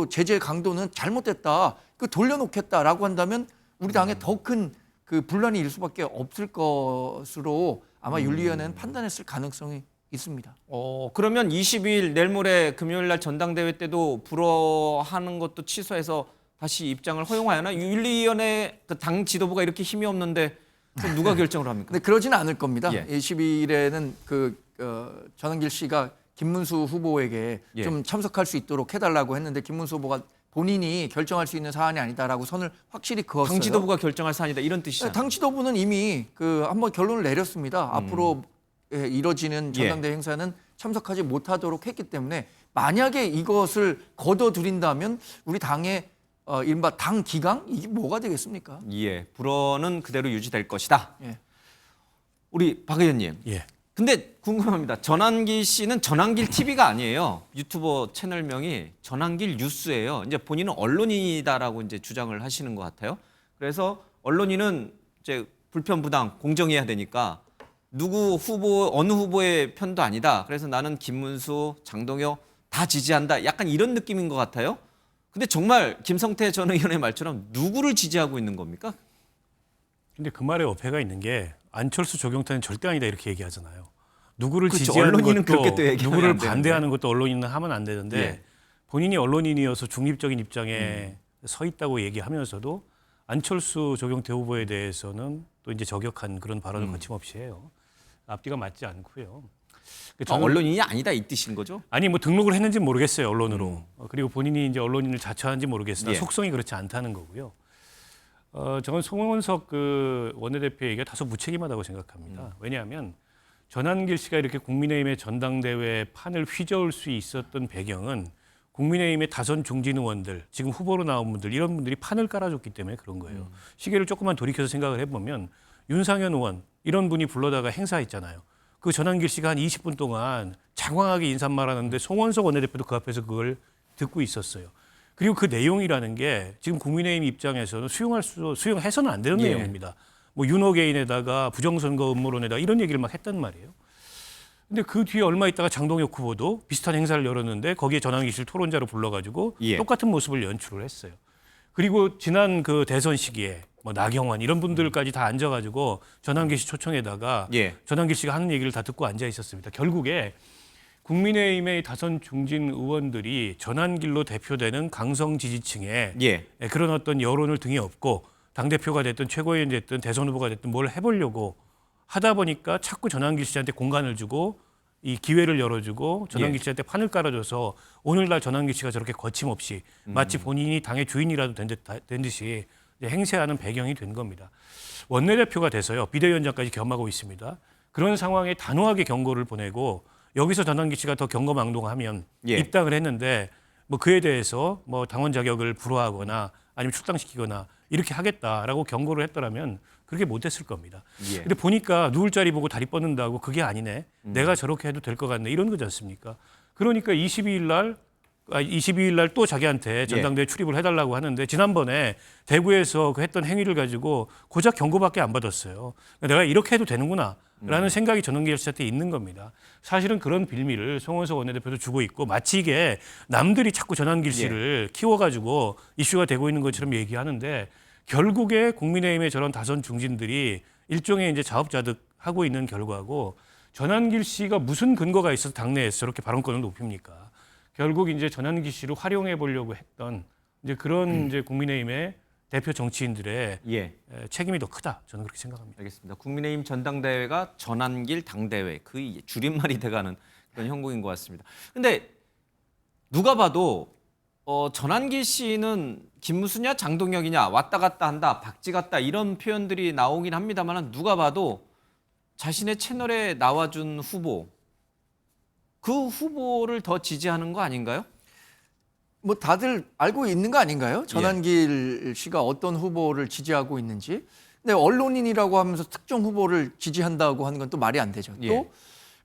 제재 강도는 잘못됐다. 돌려놓겠다라고 한다면 우리 당에 더 큰 그 분란이 일 수밖에 없을 것으로 아마 윤리위원회는 판단했을 가능성이 있습니다. 그러면 22일 내일 모레 금요일 날 전당대회 때도 불허하는 것도 취소해서 다시 입장을 허용하나? 윤리위원회 그 당 지도부가 이렇게 힘이 없는데 누가 결정을 합니까? 근데 그러지는 않을 겁니다. 22일에는 전환길 씨가 김문수 후보에게 좀 참석할 수 있도록 해달라고 했는데 김문수 후보가 본인이 결정할 수 있는 사안이 아니다라고 선을 확실히 그었어요. 당 지도부가 결정할 사안이다 이런 뜻이잖아요. 당 지도부는 이미 한번 결론을 내렸습니다. 앞으로 이뤄지는 전당대회 행사는 참석하지 못하도록 했기 때문에 만약에 이것을 거둬들인다면 우리 당의 이른바 당 기강 이게 뭐가 되겠습니까? 불허는 그대로 유지될 것이다. 우리 박 의원님. 근데 궁금합니다. 전환길 씨는 전환길 TV가 아니에요. 유튜버 채널명이 전환길 뉴스예요. 이제 본인은 언론인이다라고 이제 주장을 하시는 것 같아요. 그래서 언론인은 이제 불편부당 공정해야 되니까 어느 후보의 편도 아니다. 그래서 나는 김문수, 장동혁 다 지지한다. 약간 이런 느낌인 것 같아요. 근데 정말 김성태 전 의원의 말처럼 누구를 지지하고 있는 겁니까? 근데 그 말에 어폐가 있는 게 안철수, 조경태는 절대 아니다 이렇게 얘기하잖아요. 누구를 그렇죠. 지지하는 언론인은 것도 그렇게 또 얘기하면 누구를 안 되는데. 반대하는 것도 언론인은 하면 안 되는데 본인이 언론인이어서 중립적인 입장에 서 있다고 얘기하면서도 안철수, 조경태 후보에 대해서는 또 이제 저격한 그런 발언을 거침없이 해요. 앞뒤가 맞지 않고요. 언론인이 아니다 이 뜻인 거죠? 아니 뭐 등록을 했는지 모르겠어요 언론으로. 그리고 본인이 이제 언론인을 자처하는지 모르겠으나 속성이 그렇지 않다는 거고요. 저는 송원석 그 원내대표의 얘기가 다소 무책임하다고 생각합니다. 왜냐하면 전환길 씨가 이렇게 국민의힘의 전당대회 판을 휘저을 수 있었던 배경은 국민의힘의 다선 중진 의원들, 지금 후보로 나온 분들 이런 분들이 판을 깔아줬기 때문에 그런 거예요. 시계를 조금만 돌이켜서 생각을 해보면 윤상현 의원 이런 분이 불러다가 행사했잖아요. 그 전환길 씨가 한 20분 동안 장황하게 인사말하는데 송원석 원내대표도 그 앞에서 그걸 듣고 있었어요. 그리고 그 내용이라는 게 지금 국민의힘 입장에서는 수용해서는 안 되는 내용입니다. 뭐 윤호개인에다가 부정선거 음모론에다가 이런 얘기를 막 했단 말이에요. 근데 그 뒤에 얼마 있다가 장동혁 후보도 비슷한 행사를 열었는데 거기에 전환길 씨를 토론자로 불러가지고 똑같은 모습을 연출을 했어요. 그리고 지난 그 대선 시기에 뭐 나경원 이런 분들까지 다 앉아가지고 전환길 씨 초청에다가 전환길 씨가 하는 얘기를 다 듣고 앉아 있었습니다. 결국에 국민의힘의 다선 중진 의원들이 전환길로 대표되는 강성 지지층에 그런 어떤 여론을 등에 업고 당대표가 됐든 최고위원이 됐든 대선 후보가 됐든 뭘 해보려고 하다 보니까 자꾸 전환길 씨한테 공간을 주고 이 기회를 열어주고 전환길 씨한테 판을 깔아줘서 오늘날 전환길 씨가 저렇게 거침없이 마치 본인이 당의 주인이라도 된 듯이 행세하는 배경이 된 겁니다. 원내대표가 돼서요. 비대위원장까지 겸하고 있습니다. 그런 상황에 단호하게 경고를 보내고 여기서 전환길 씨가 더 경거망동하면 입당을 했는데 뭐 그에 대해서 뭐 당원 자격을 불허하거나 아니면 출당시키거나 이렇게 하겠다라고 경고를 했더라면 그렇게 못했을 겁니다. 근데 보니까 누울 자리 보고 다리 뻗는다고 그게 아니네. 내가 저렇게 해도 될 것 같네. 이런 거지 않습니까? 그러니까 22일 날 또 자기한테 전당대회 출입을 해달라고 하는데 지난번에 대구에서 그 했던 행위를 가지고 고작 경고밖에 안 받았어요. 그러니까 내가 이렇게 해도 되는구나라는 생각이 전환길 씨한테 있는 겁니다. 사실은 그런 빌미를 송원석 원내대표도 주고 있고 마치 이게 남들이 자꾸 전환길 씨를 키워가지고 이슈가 되고 있는 것처럼 얘기하는데 결국에 국민의힘의 저런 다선 중진들이 일종의 이제 자업자득 하고 있는 결과고 전환길 씨가 무슨 근거가 있어서 당내에서 저렇게 발언권을 높입니까? 결국 이제 전환길 씨를 활용해 보려고 했던 이제 그런 이제 국민의힘의 대표 정치인들의 책임이 더 크다. 저는 그렇게 생각합니다. 알겠습니다. 국민의힘 전당대회가 전환길 당대회 그 줄임말이 돼가는 그런 형국인 것 같습니다. 근데 누가 봐도 전환길 씨는 김무수냐 장동혁이냐 왔다 갔다 한다 박쥐 같다 이런 표현들이 나오긴 합니다만 누가 봐도 자신의 채널에 나와준 후보 그 후보를 더 지지하는 거 아닌가요? 뭐 다들 알고 있는 거 아닌가요? 전환길 씨가 어떤 후보를 지지하고 있는지. 근데 언론인이라고 하면서 특정 후보를 지지한다고 하는 건 또 말이 안 되죠. 또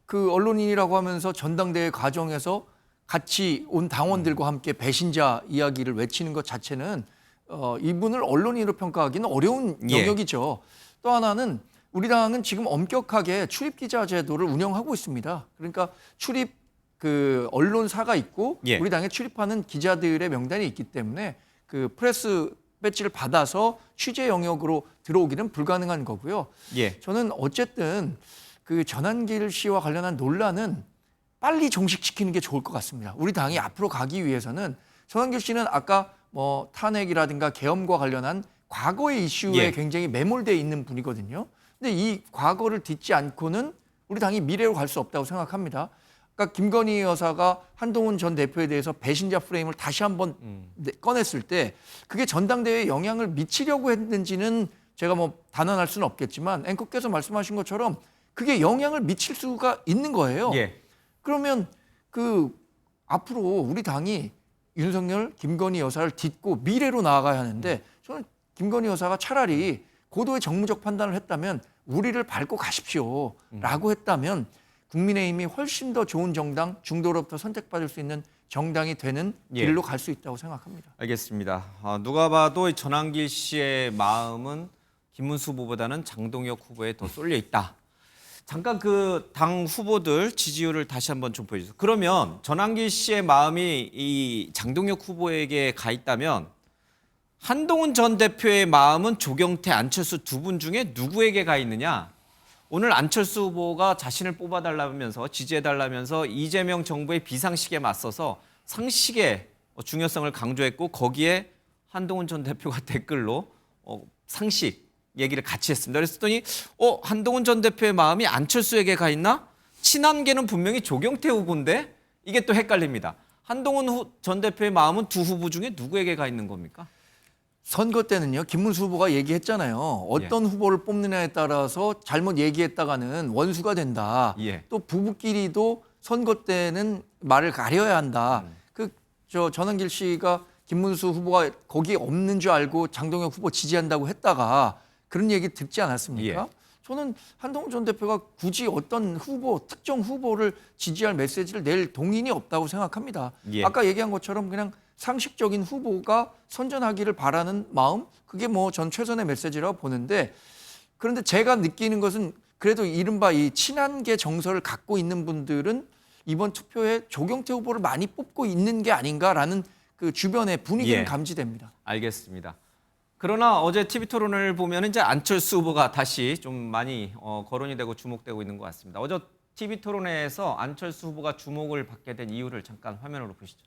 그 언론인이라고 하면서 전당대회 과정에서 같이 온 당원들과 함께 배신자 이야기를 외치는 것 자체는 이분을 언론인으로 평가하기는 어려운 영역이죠. 또 하나는 우리 당은 지금 엄격하게 출입 기자 제도를 운영하고 있습니다. 그러니까 출입 그 언론사가 있고 우리 당에 출입하는 기자들의 명단이 있기 때문에 그 프레스 배지를 받아서 취재 영역으로 들어오기는 불가능한 거고요. 저는 어쨌든 그 전환길 씨와 관련한 논란은 빨리 종식시키는 게 좋을 것 같습니다. 우리 당이 앞으로 가기 위해서는 전환길 씨는 아까 뭐 탄핵이라든가 계엄과 관련한 과거의 이슈에 굉장히 매몰되어 있는 분이거든요. 근데 이 과거를 딛지 않고는 우리 당이 미래로 갈 수 없다고 생각합니다. 그러니까 김건희 여사가 한동훈 전 대표에 대해서 배신자 프레임을 다시 한번 꺼냈을 때 그게 전당대회에 영향을 미치려고 했는지는 제가 뭐 단언할 수는 없겠지만 앵커께서 말씀하신 것처럼 그게 영향을 미칠 수가 있는 거예요. 그러면 그 앞으로 우리 당이 윤석열, 김건희 여사를 딛고 미래로 나아가야 하는데 저는 김건희 여사가 차라리 고도의 정무적 판단을 했다면 우리를 밟고 가십시오라고 했다면 국민의힘이 훨씬 더 좋은 정당, 중도로부터 선택받을 수 있는 정당이 되는 길로 갈 수 있다고 생각합니다. 알겠습니다. 누가 봐도 전환길 씨의 마음은 김문수 후보보다는 장동혁 후보에 더 쏠려 있다. 잠깐 그 당 후보들 지지율을 다시 한번 좀 보여주세요. 그러면 전환길 씨의 마음이 이 장동혁 후보에게 가 있다면 한동훈 전 대표의 마음은 조경태, 안철수 두 분 중에 누구에게 가 있느냐? 오늘 안철수 후보가 자신을 뽑아달라면서 지지해달라면서 이재명 정부의 비상식에 맞서서 상식의 중요성을 강조했고 거기에 한동훈 전 대표가 댓글로 상식 얘기를 같이 했습니다. 그랬더니 한동훈 전 대표의 마음이 안철수에게 가 있나? 친한계는 분명히 조경태 후보인데 이게 또 헷갈립니다. 한동훈 전 대표의 마음은 두 후보 중에 누구에게 가 있는 겁니까? 선거 때는요. 김문수 후보가 얘기했잖아요. 어떤 후보를 뽑느냐에 따라서 잘못 얘기했다가는 원수가 된다. 또 부부끼리도 선거 때는 말을 가려야 한다. 전환길 씨가 김문수 후보가 거기 없는 줄 알고 장동혁 후보 지지한다고 했다가 그런 얘기 듣지 않았습니까? 예. 저는 한동훈 전 대표가 굳이 어떤 후보, 특정 후보를 지지할 메시지를 낼 동인이 없다고 생각합니다. 예. 아까 얘기한 것처럼 그냥 상식적인 후보가 선전하기를 바라는 마음, 그게 뭐 전 최선의 메시지라고 보는데, 그런데 제가 느끼는 것은 그래도 이른바 이 친한계 정서를 갖고 있는 분들은 이번 투표에 조경태 후보를 많이 뽑고 있는 게 아닌가라는 그 주변의 분위기는 예. 감지됩니다. 알겠습니다. 그러나 어제 TV 토론을 보면 이제 안철수 후보가 다시 좀 많이 거론이 되고 주목되고 있는 것 같습니다. 어제 TV 토론회에서 안철수 후보가 주목을 받게 된 이유를 잠깐 화면으로 보시죠.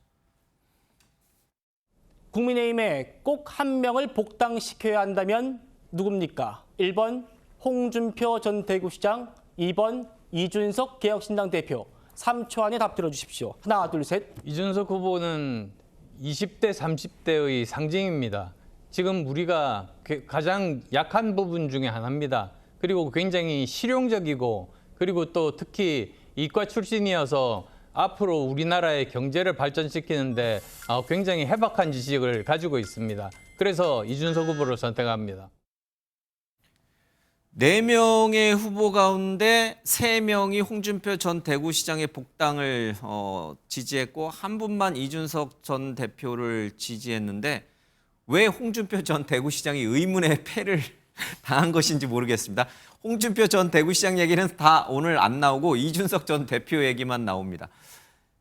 국민의힘에 꼭 한 명을 복당시켜야 한다면 누굽니까? 1번 홍준표 전 대구시장, 2번 이준석 개혁신당 대표. 3초 안에 답 들어주십시오. 하나, 둘, 셋. 이준석 후보는 20대, 30대의 상징입니다. 지금 우리가 가장 약한 부분 중에 하나입니다. 그리고 굉장히 실용적이고, 그리고 또 특히 이과 출신이어서 앞으로 우리나라의 경제를 발전시키는데 굉장히 해박한 지식을 가지고 있습니다. 그래서 이준석 후보를 선택합니다. 4명의 후보 가운데 3명이 홍준표 전 대구시장의 복당을 지지했고 한 분만 이준석 전 대표를 지지했는데 왜 홍준표 전 대구시장이 의문의 패를 당한 것인지 모르겠습니다. 홍준표 전 대구시장 얘기는 다 오늘 안 나오고 이준석 전 대표 얘기만 나옵니다.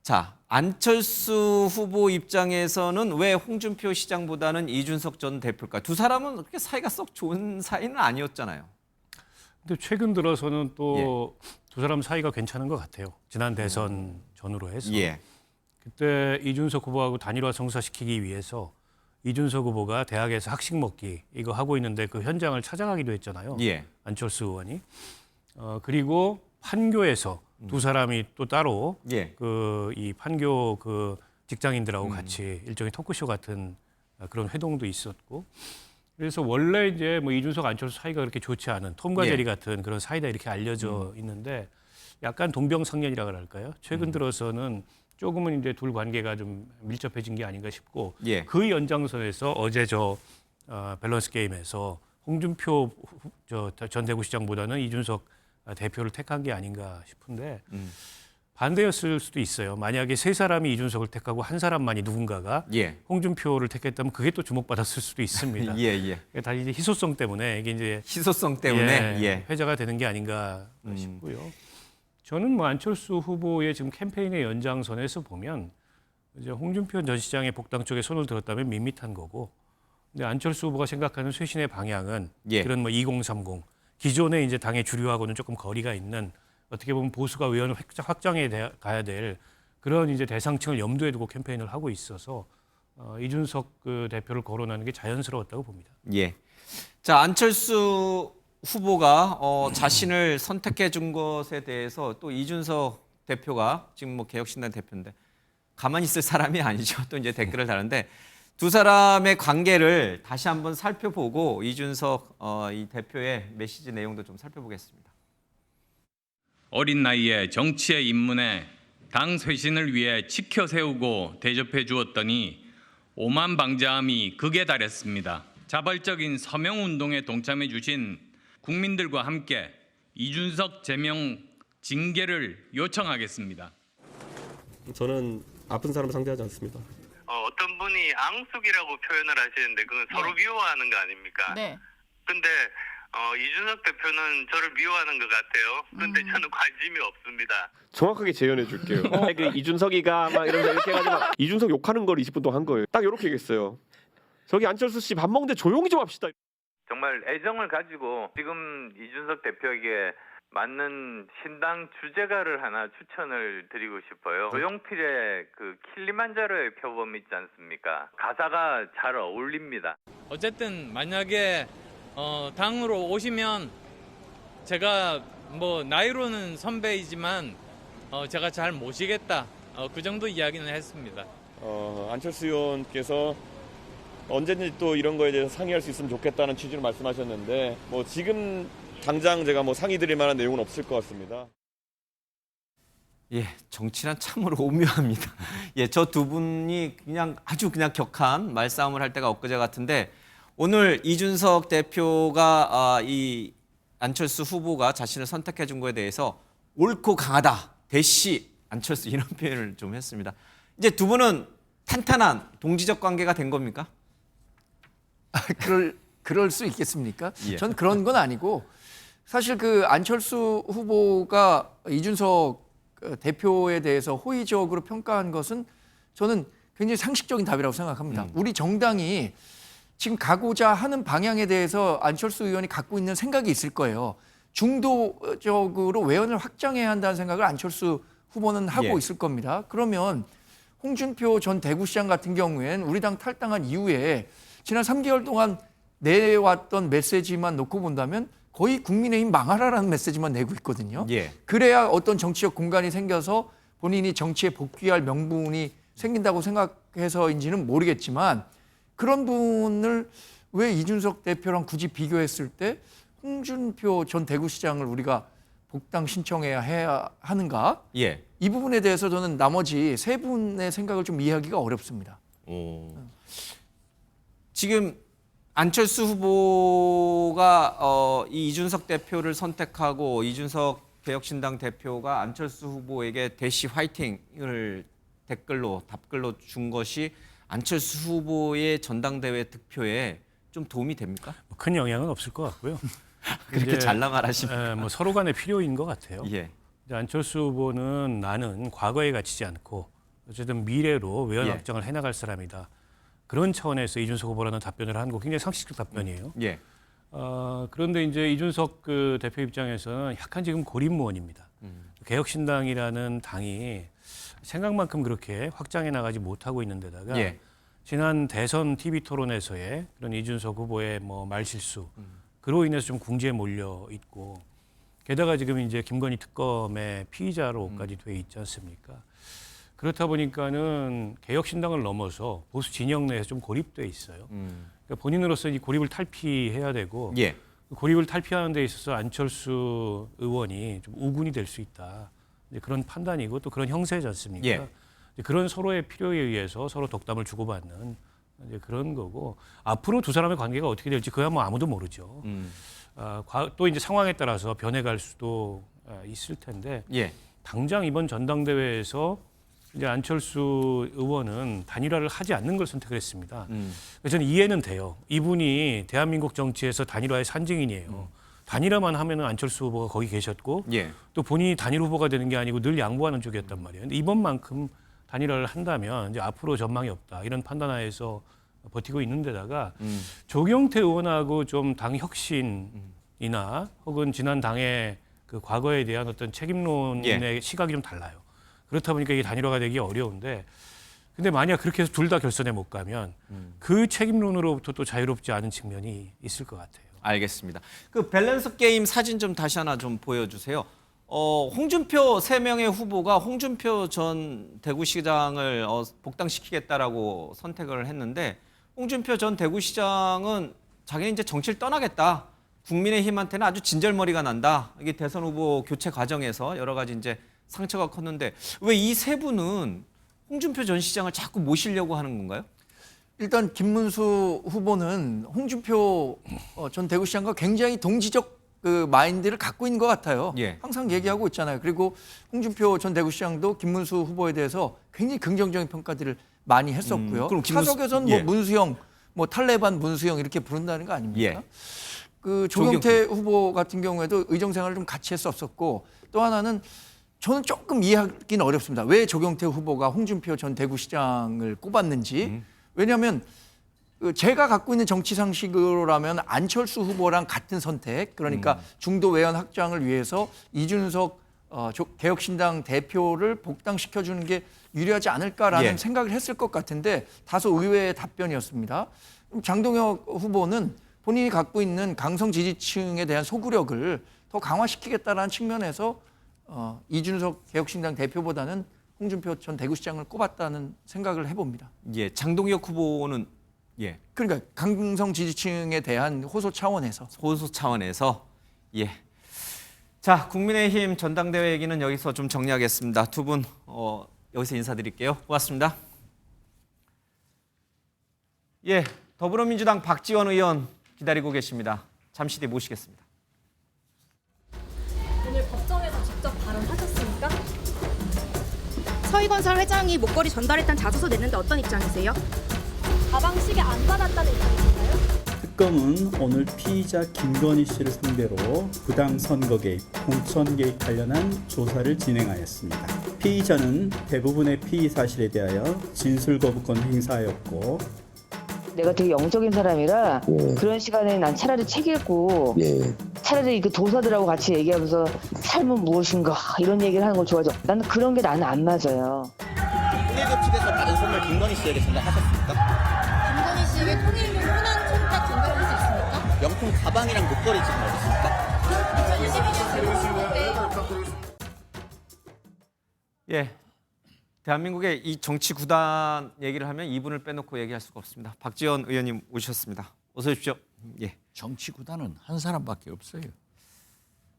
자, 안철수 후보 입장에서는 왜 홍준표 시장보다는 이준석 전 대표일까? 두 사람은 그렇게 사이가 썩 좋은 사이는 아니었잖아요. 근데 최근 들어서는 또 두 예. 사람 사이가 괜찮은 것 같아요. 지난 대선 전후로 해서. 예. 그때 이준석 후보하고 단일화 성사시키기 위해서 이준석 후보가 대학에서 학식 먹기 이거 하고 있는데 그 현장을 찾아가기도 했잖아요. 예. 안철수 의원이. 그리고 판교에서 두 사람이 또 따로 예. 이 판교 직장인들하고 같이 일종의 토크쇼 같은 그런 회동도 있었고. 그래서 원래 이제 뭐 이준석 안철수 사이가 그렇게 좋지 않은 톰과 제리 같은 그런 사이다 이렇게 알려져 있는데 약간 동병상련이라 그럴까요? 최근 들어서는 조금은 이제 둘 관계가 좀 밀접해진 게 아닌가 싶고 예. 그 연장선에서 어제 밸런스 게임에서 홍준표 전 대구시장보다는 이준석 대표를 택한 게 아닌가 싶은데 반대였을 수도 있어요. 만약에 세 사람이 이준석을 택하고 한 사람만이 누군가가 예. 홍준표를 택했다면 그게 또 주목받았을 수도 있습니다. 예. 다 이제 희소성 때문에 이게 이제 희소성 때문에 회자가 되는 게 아닌가 싶고요. 저는 뭐 안철수 후보의 지금 캠페인의 연장선에서 보면 이제 홍준표 전 시장의 복당 쪽에 손을 들었다면 밋밋한 거고, 근데 안철수 후보가 생각하는 쇄신의 방향은 그런 뭐 2030 기존의 이제 당의 주류하고는 조금 거리가 있는 어떻게 보면 보수가 의원을 확장해 가야 될 그런 이제 대상층을 염두에 두고 캠페인을 하고 있어서 이준석 대표를 거론하는 게 자연스러웠다고 봅니다. 예. 자, 안철수 후보가 자신을 선택해 준 것에 대해서 또 이준석 대표가 지금 뭐 개혁신당 대표인데 가만히 있을 사람이 아니죠. 또 이제 댓글을 다는데 두 사람의 관계를 다시 한번 살펴보고 이준석 이 대표의 메시지 내용도 좀 살펴보겠습니다. 어린 나이에 정치에 입문해 당 쇄신을 위해 지켜 세우고 대접해 주었더니 오만방자함이 극에 달했습니다. 자발적인 서명운동에 동참해 주신 국민들과 함께 이준석 제명 징계를 요청하겠습니다. 저는 아픈 사람을 상대하지 않습니다. 어떤 분이 앙숙이라고 표현을 하시는데 그건 서로 미워하는 거 아닙니까? 네. 근데 이준석 대표는 저를 미워하는 것 같아요. 그런데 저는 관심이 없습니다. 정확하게 재현해 줄게요. 그 이준석이가 막 이러면서 이렇게 해가지고 이준석 욕하는 걸 20분 동안 한 거예요. 딱 이렇게 얘기했어요. 저기 안철수 씨 밥 먹는데 조용히 좀 합시다. 정말 애정을 가지고 지금 이준석 대표에게 맞는 신당 주제가를 하나 추천을 드리고 싶어요. 조용필의 그 킬리만자로의 표범 있지 않습니까? 가사가 잘 어울립니다. 어쨌든 만약에 당으로 오시면 제가 뭐 나이로는 선배이지만 제가 잘 모시겠다. 그 정도 이야기는 했습니다. 안철수 의원께서 언제든지 또 이런 거에 대해서 상의할 수 있으면 좋겠다는 취지로 말씀하셨는데 뭐 지금 당장 제가 뭐 상의 드릴 만한 내용은 없을 것 같습니다. 예, 정치란 참으로 오묘합니다. 예, 저 두 분이 그냥 아주 그냥 격한 말싸움을 할 때가 엊그제 같은데 오늘 이준석 대표가 이 안철수 후보가 자신을 선택해 준 거에 대해서 옳고 강하다. 대시 안철수 이런 표현을 좀 했습니다. 이제 두 분은 탄탄한 동지적 관계가 된 겁니까? 그럴 수 있겠습니까? 예. 전 그런 건 아니고 사실 그 안철수 후보가 이준석 대표에 대해서 호의적으로 평가한 것은 저는 굉장히 상식적인 답이라고 생각합니다. 우리 정당이 지금 가고자 하는 방향에 대해서 안철수 의원이 갖고 있는 생각이 있을 거예요. 중도적으로 외연을 확장해야 한다는 생각을 안철수 후보는 하고 예. 있을 겁니다. 그러면 홍준표 전 대구시장 같은 경우엔 우리 당 탈당한 이후에 지난 3개월 동안 내왔던 메시지만 놓고 본다면 거의 국민의힘 망하라라는 메시지만 내고 있거든요. 예. 그래야 어떤 정치적 공간이 생겨서 본인이 정치에 복귀할 명분이 생긴다고 생각해서인지는 모르겠지만 그런 분을 왜 이준석 대표랑 굳이 비교했을 때 홍준표 전 대구시장을 우리가 복당 신청해야 하는가? 예. 이 부분에 대해서 저는 나머지 세 분의 생각을 좀 이해하기가 어렵습니다. 지금 안철수 후보가 이 이준석 대표를 선택하고 이준석 개혁신당 대표가 안철수 후보에게 대시 화이팅을 답글로 준 것이 안철수 후보의 전당대회 득표에 좀 도움이 됩니까? 큰 영향은 없을 것 같고요. 그렇게 이제, 잘라 말하시면 뭐 서로 간의 필요인 것 같아요. 예. 안철수 후보는 나는 과거에 갇히지 않고 어쨌든 미래로 외연 예. 확장을 해나갈 사람이다. 그런 차원에서 이준석 후보라는 답변을 한 거 굉장히 상식적 답변이에요. 예. 그런데 이제 이준석 그 대표 입장에서는 약간 지금 고립무원입니다. 개혁신당이라는 당이 생각만큼 그렇게 확장해 나가지 못하고 있는 데다가 예. 지난 대선 TV 토론에서의 그런 이준석 후보의 뭐 말실수 그로 인해서 좀 궁지에 몰려 있고 게다가 지금 이제 김건희 특검의 피의자로까지 돼 있지 않습니까? 그렇다 보니까는 개혁신당을 넘어서 보수 진영 내에서 좀 고립돼 있어요. 그러니까 본인으로서 이 고립을 탈피해야 되고 예. 고립을 탈피하는 데 있어서 안철수 의원이 좀 우군이 될 수 있다. 이제 그런 판단이고 또 그런 형세지 않습니까? 예. 이제 그런 서로의 필요에 의해서 서로 덕담을 주고받는 이제 그런 거고 앞으로 두 사람의 관계가 어떻게 될지 그야 뭐 아무도 모르죠. 또 이제 상황에 따라서 변해갈 수도 있을 텐데 예. 당장 이번 전당대회에서 이제 안철수 의원은 단일화를 하지 않는 걸 선택을 했습니다. 그래서 저는 이해는 돼요. 이분이 대한민국 정치에서 단일화의 산증인이에요. 단일화만 하면은 안철수 후보가 거기 계셨고 예. 또 본인이 단일 후보가 되는 게 아니고 늘 양보하는 쪽이었단 말이에요. 근데 이번만큼 단일화를 한다면 이제 앞으로 전망이 없다 이런 판단하에서 버티고 있는 데다가 조경태 의원하고 좀 당 혁신이나 혹은 지난 당의 그 과거에 대한 어떤 책임론의 시각이 좀 달라요. 그렇다 보니까 이게 단일화가 되기 어려운데 근데 만약 그렇게 해서 둘 다 결선에 못 가면 그 책임론으로부터 또 자유롭지 않은 측면이 있을 것 같아요. 알겠습니다. 그 밸런스 게임 사진 좀 다시 하나 좀 보여주세요. 홍준표 3명의 후보가 홍준표 전 대구시장을 복당시키겠다라고 선택을 했는데 홍준표 전 대구시장은 자기는 이제 정치를 떠나겠다. 국민의힘한테는 아주 진절머리가 난다. 이게 대선 후보 교체 과정에서 여러 가지 이제 상처가 컸는데 왜 이 세 분은 홍준표 전 시장을 자꾸 모시려고 하는 건가요? 일단 김문수 후보는 홍준표 전 대구시장과 굉장히 동지적 그 마인드를 갖고 있는 것 같아요. 예. 항상 얘기하고 있잖아요. 그리고 홍준표 전 대구시장도 김문수 후보에 대해서 굉장히 긍정적인 평가들을 많이 했었고요. 그럼 차석에서는 예. 뭐 문수영, 뭐 탈레반 문수영 이렇게 부른다는 거 아닙니까? 예. 그 조경태 후보 같은 경우에도 의정 생활을 좀 같이 했었고 또 하나는 저는 조금 이해하기는 어렵습니다. 왜 조경태 후보가 홍준표 전 대구시장을 꼽았는지. 왜냐하면 제가 갖고 있는 정치 상식으로라면 안철수 후보랑 같은 선택, 그러니까 중도 외연 확장을 위해서 이준석 개혁신당 대표를 복당시켜주는 게 유리하지 않을까라는 예. 생각을 했을 것 같은데 다소 의외의 답변이었습니다. 장동혁 후보는 본인이 갖고 있는 강성 지지층에 대한 소구력을 더 강화시키겠다라는 측면에서 이준석 개혁신당 대표보다는 홍준표 전 대구시장을 꼽았다는 생각을 해봅니다. 예, 장동혁 후보는 예. 그러니까 강성 지지층에 대한 호소 차원에서. 예. 자, 국민의힘 전당대회 얘기는 여기서 좀 정리하겠습니다. 두 분 여기서 인사드릴게요. 고맙습니다. 예, 더불어민주당 박지원 의원 기다리고 계십니다. 잠시 뒤 모시겠습니다. 오늘 법정에서 직접 발언하셨습니까? 서희건설 회장이 목걸이 전달했다는 자소서 냈는데 어떤 입장이세요? 가방 시계 안 받았다는 입장이신가요? 특검은 오늘 피의자 김건희 씨를 상대로 부당 선거 개입, 공천 개입 관련한 조사를 진행하였습니다. 피의자는 대부분의 피의 사실에 대하여 진술 거부권 행사하였고 내가 되게 영적인 사람이라 그런 시간에 난 차라리 책 읽고 차라리 그 도사들하고 같이 얘기하면서 삶은 무엇인가 이런 얘기를 하는 걸 좋아하죠. 나는 그런 게 나는 안 맞아요. 통일교 측에서 받은 선물 김건희 씨에게 전달하셨습니까? 김건희 씨에게 통일교 현안 총각 전달할 수 있습니까? 명품 가방이랑 목걸이 지금 어디 있습니까? 예, 대한민국의 이 정치 구단 얘기를 하면 이분을 빼놓고 얘기할 수가 없습니다. 박지원 의원님 오셨습니다. 어서 오십시오. 예. 정치 구단은 한 사람밖에 없어요.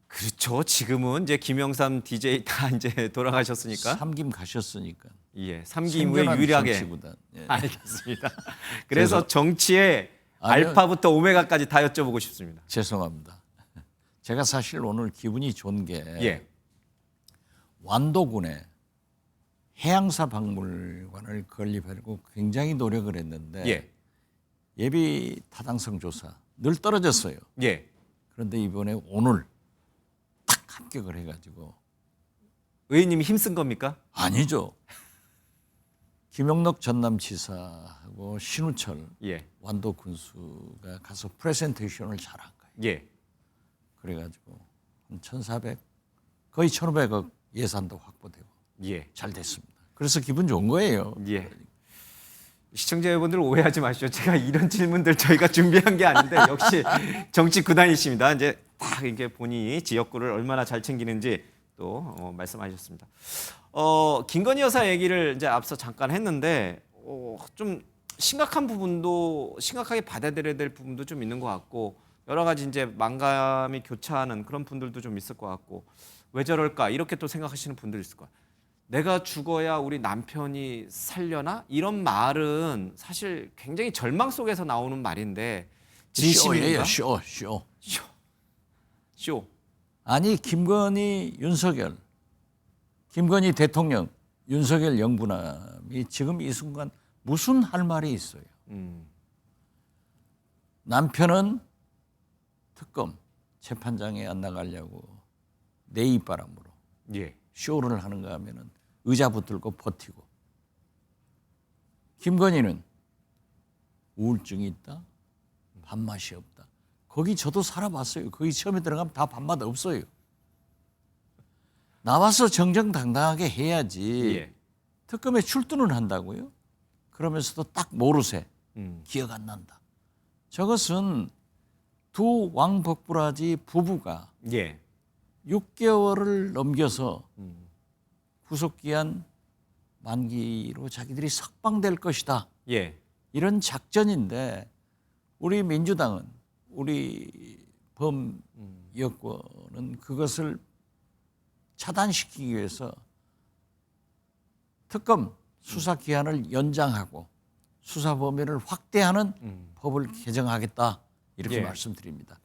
그렇죠. 지금은 이제 김영삼 DJ 다 이제 돌아가셨으니까. 삼김 가셨으니까. 예, 삼김 후에 유일하게. 정치 구단. 예. 알겠습니다. 그래서 정치의 알파부터 오메가까지 다 여쭤보고 싶습니다. 죄송합니다. 제가 사실 오늘 기분이 좋은 게 예. 완도군에 해양사 박물관을 건립하려고 굉장히 노력을 했는데 예. 예비 타당성 조사 늘 떨어졌어요. 예. 그런데 이번에 오늘 딱 합격을 해가지고 의원님이 힘쓴 겁니까? 아니죠. 김영록 전남지사하고 신우철 예. 완도 군수가 가서 프레젠테이션을 잘한 거예요. 예. 그래가지고 한 1,400 거의 1,500억 예산도 확보되고 예. 잘 됐습니다. 그래서 기분 좋은 거예요. 예. 시청자 여러분들 오해하지 마시죠. 제가 이런 질문들 저희가 준비한 게 아닌데 역시 정치 구단이십니다. 이제 딱 이게 본인이 지역구를 얼마나 잘 챙기는지 또 말씀하셨습니다. 김건희 여사 얘기를 이제 앞서 잠깐 했는데 좀 심각한 부분도 심각하게 받아들여야 될 부분도 좀 있는 것 같고 여러 가지 이제 만감이 교차하는 그런 분들도 좀 있을 것 같고 왜 저럴까 이렇게 또 생각하시는 분들 있을 거예요. 내가 죽어야 우리 남편이 살려나? 이런 말은 사실 굉장히 절망 속에서 나오는 말인데 진심이에요. 쇼. 아니 김건희 윤석열, 김건희 대통령, 윤석열 영부남이 지금 이 순간 무슨 할 말이 있어요. 남편은 특검 재판장에 안 나가려고 내 입바람으로 쇼를 하는가 하면은 의자 붙들고 버티고 김건희는 우울증이 있다, 밥맛이 없다. 거기 저도 살아봤어요. 거기 처음에 들어가면 다 밥맛 없어요. 나와서 정정당당하게 해야지 특검에 출두는 한다고요? 그러면서도 딱 모르쇠 기억 안 난다. 저것은 두 왕복부라지 부부가 6개월을 넘겨서 구속기한 만기로 자기들이 석방될 것이다. 이런 작전인데 우리 민주당은 우리 범 여권은 그것을 차단시키기 위해서 특검 수사 기한을 연장하고 수사 범위를 확대하는 법을 개정하겠다 이렇게 말씀드립니다.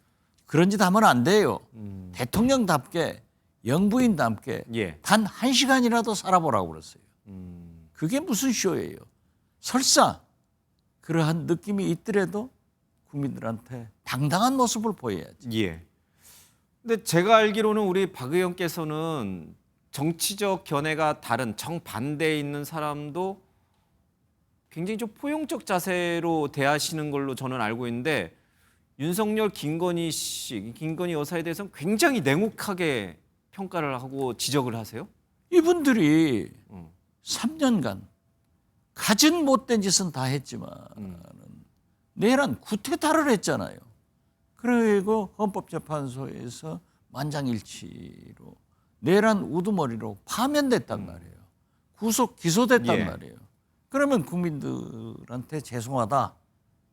그런 짓 하면 안 돼요. 대통령답게 영부인답게 단 1시간이라도 살아보라고 그랬어요. 그게 무슨 쇼예요. 설사 그러한 느낌이 있더라도 국민들한테 당당한 모습을 보여야지. 근데 제가 알기로는 우리 박 의원께서는 정치적 견해가 다른 정반대에 있는 사람도 굉장히 좀 포용적 자세로 대하시는 걸로 저는 알고 있는데 윤석열, 김건희 씨, 김건희 여사에 대해서는 굉장히 냉혹하게 평가를 하고 지적을 하세요? 이분들이 3년간 가진 못된 짓은 다 했지만 내란 구태타를 했잖아요. 그리고 헌법재판소에서 만장일치로 내란 우두머리로 파면됐단 말이에요. 구속 기소됐단 말이에요. 그러면 국민들한테 죄송하다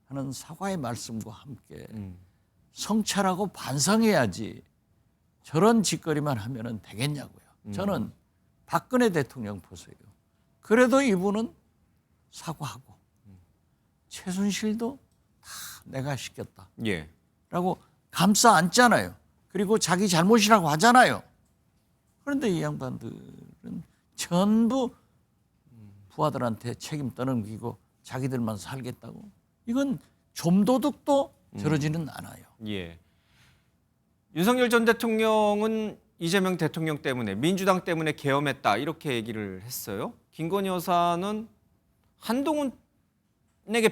하는 사과의 말씀과 함께 성찰하고 반성해야지 저런 짓거리만 하면 되겠냐고요. 저는 박근혜 대통령 보세요. 그래도 이분은 사과하고 최순실도 내가 시켰다. 예. 라고 감싸 안잖아요. 그리고 자기 잘못이라고 하잖아요. 그런데 이 양반들은 전부 부하들한테 책임 떠넘기고 자기들만 살겠다고. 이건 좀도둑도 저러지는 않아요. 예. 윤석열 전 대통령은 이재명 대통령 때문에 민주당 때문에 계엄했다 이렇게 얘기를 했어요. 김건희 여사는 한동훈에게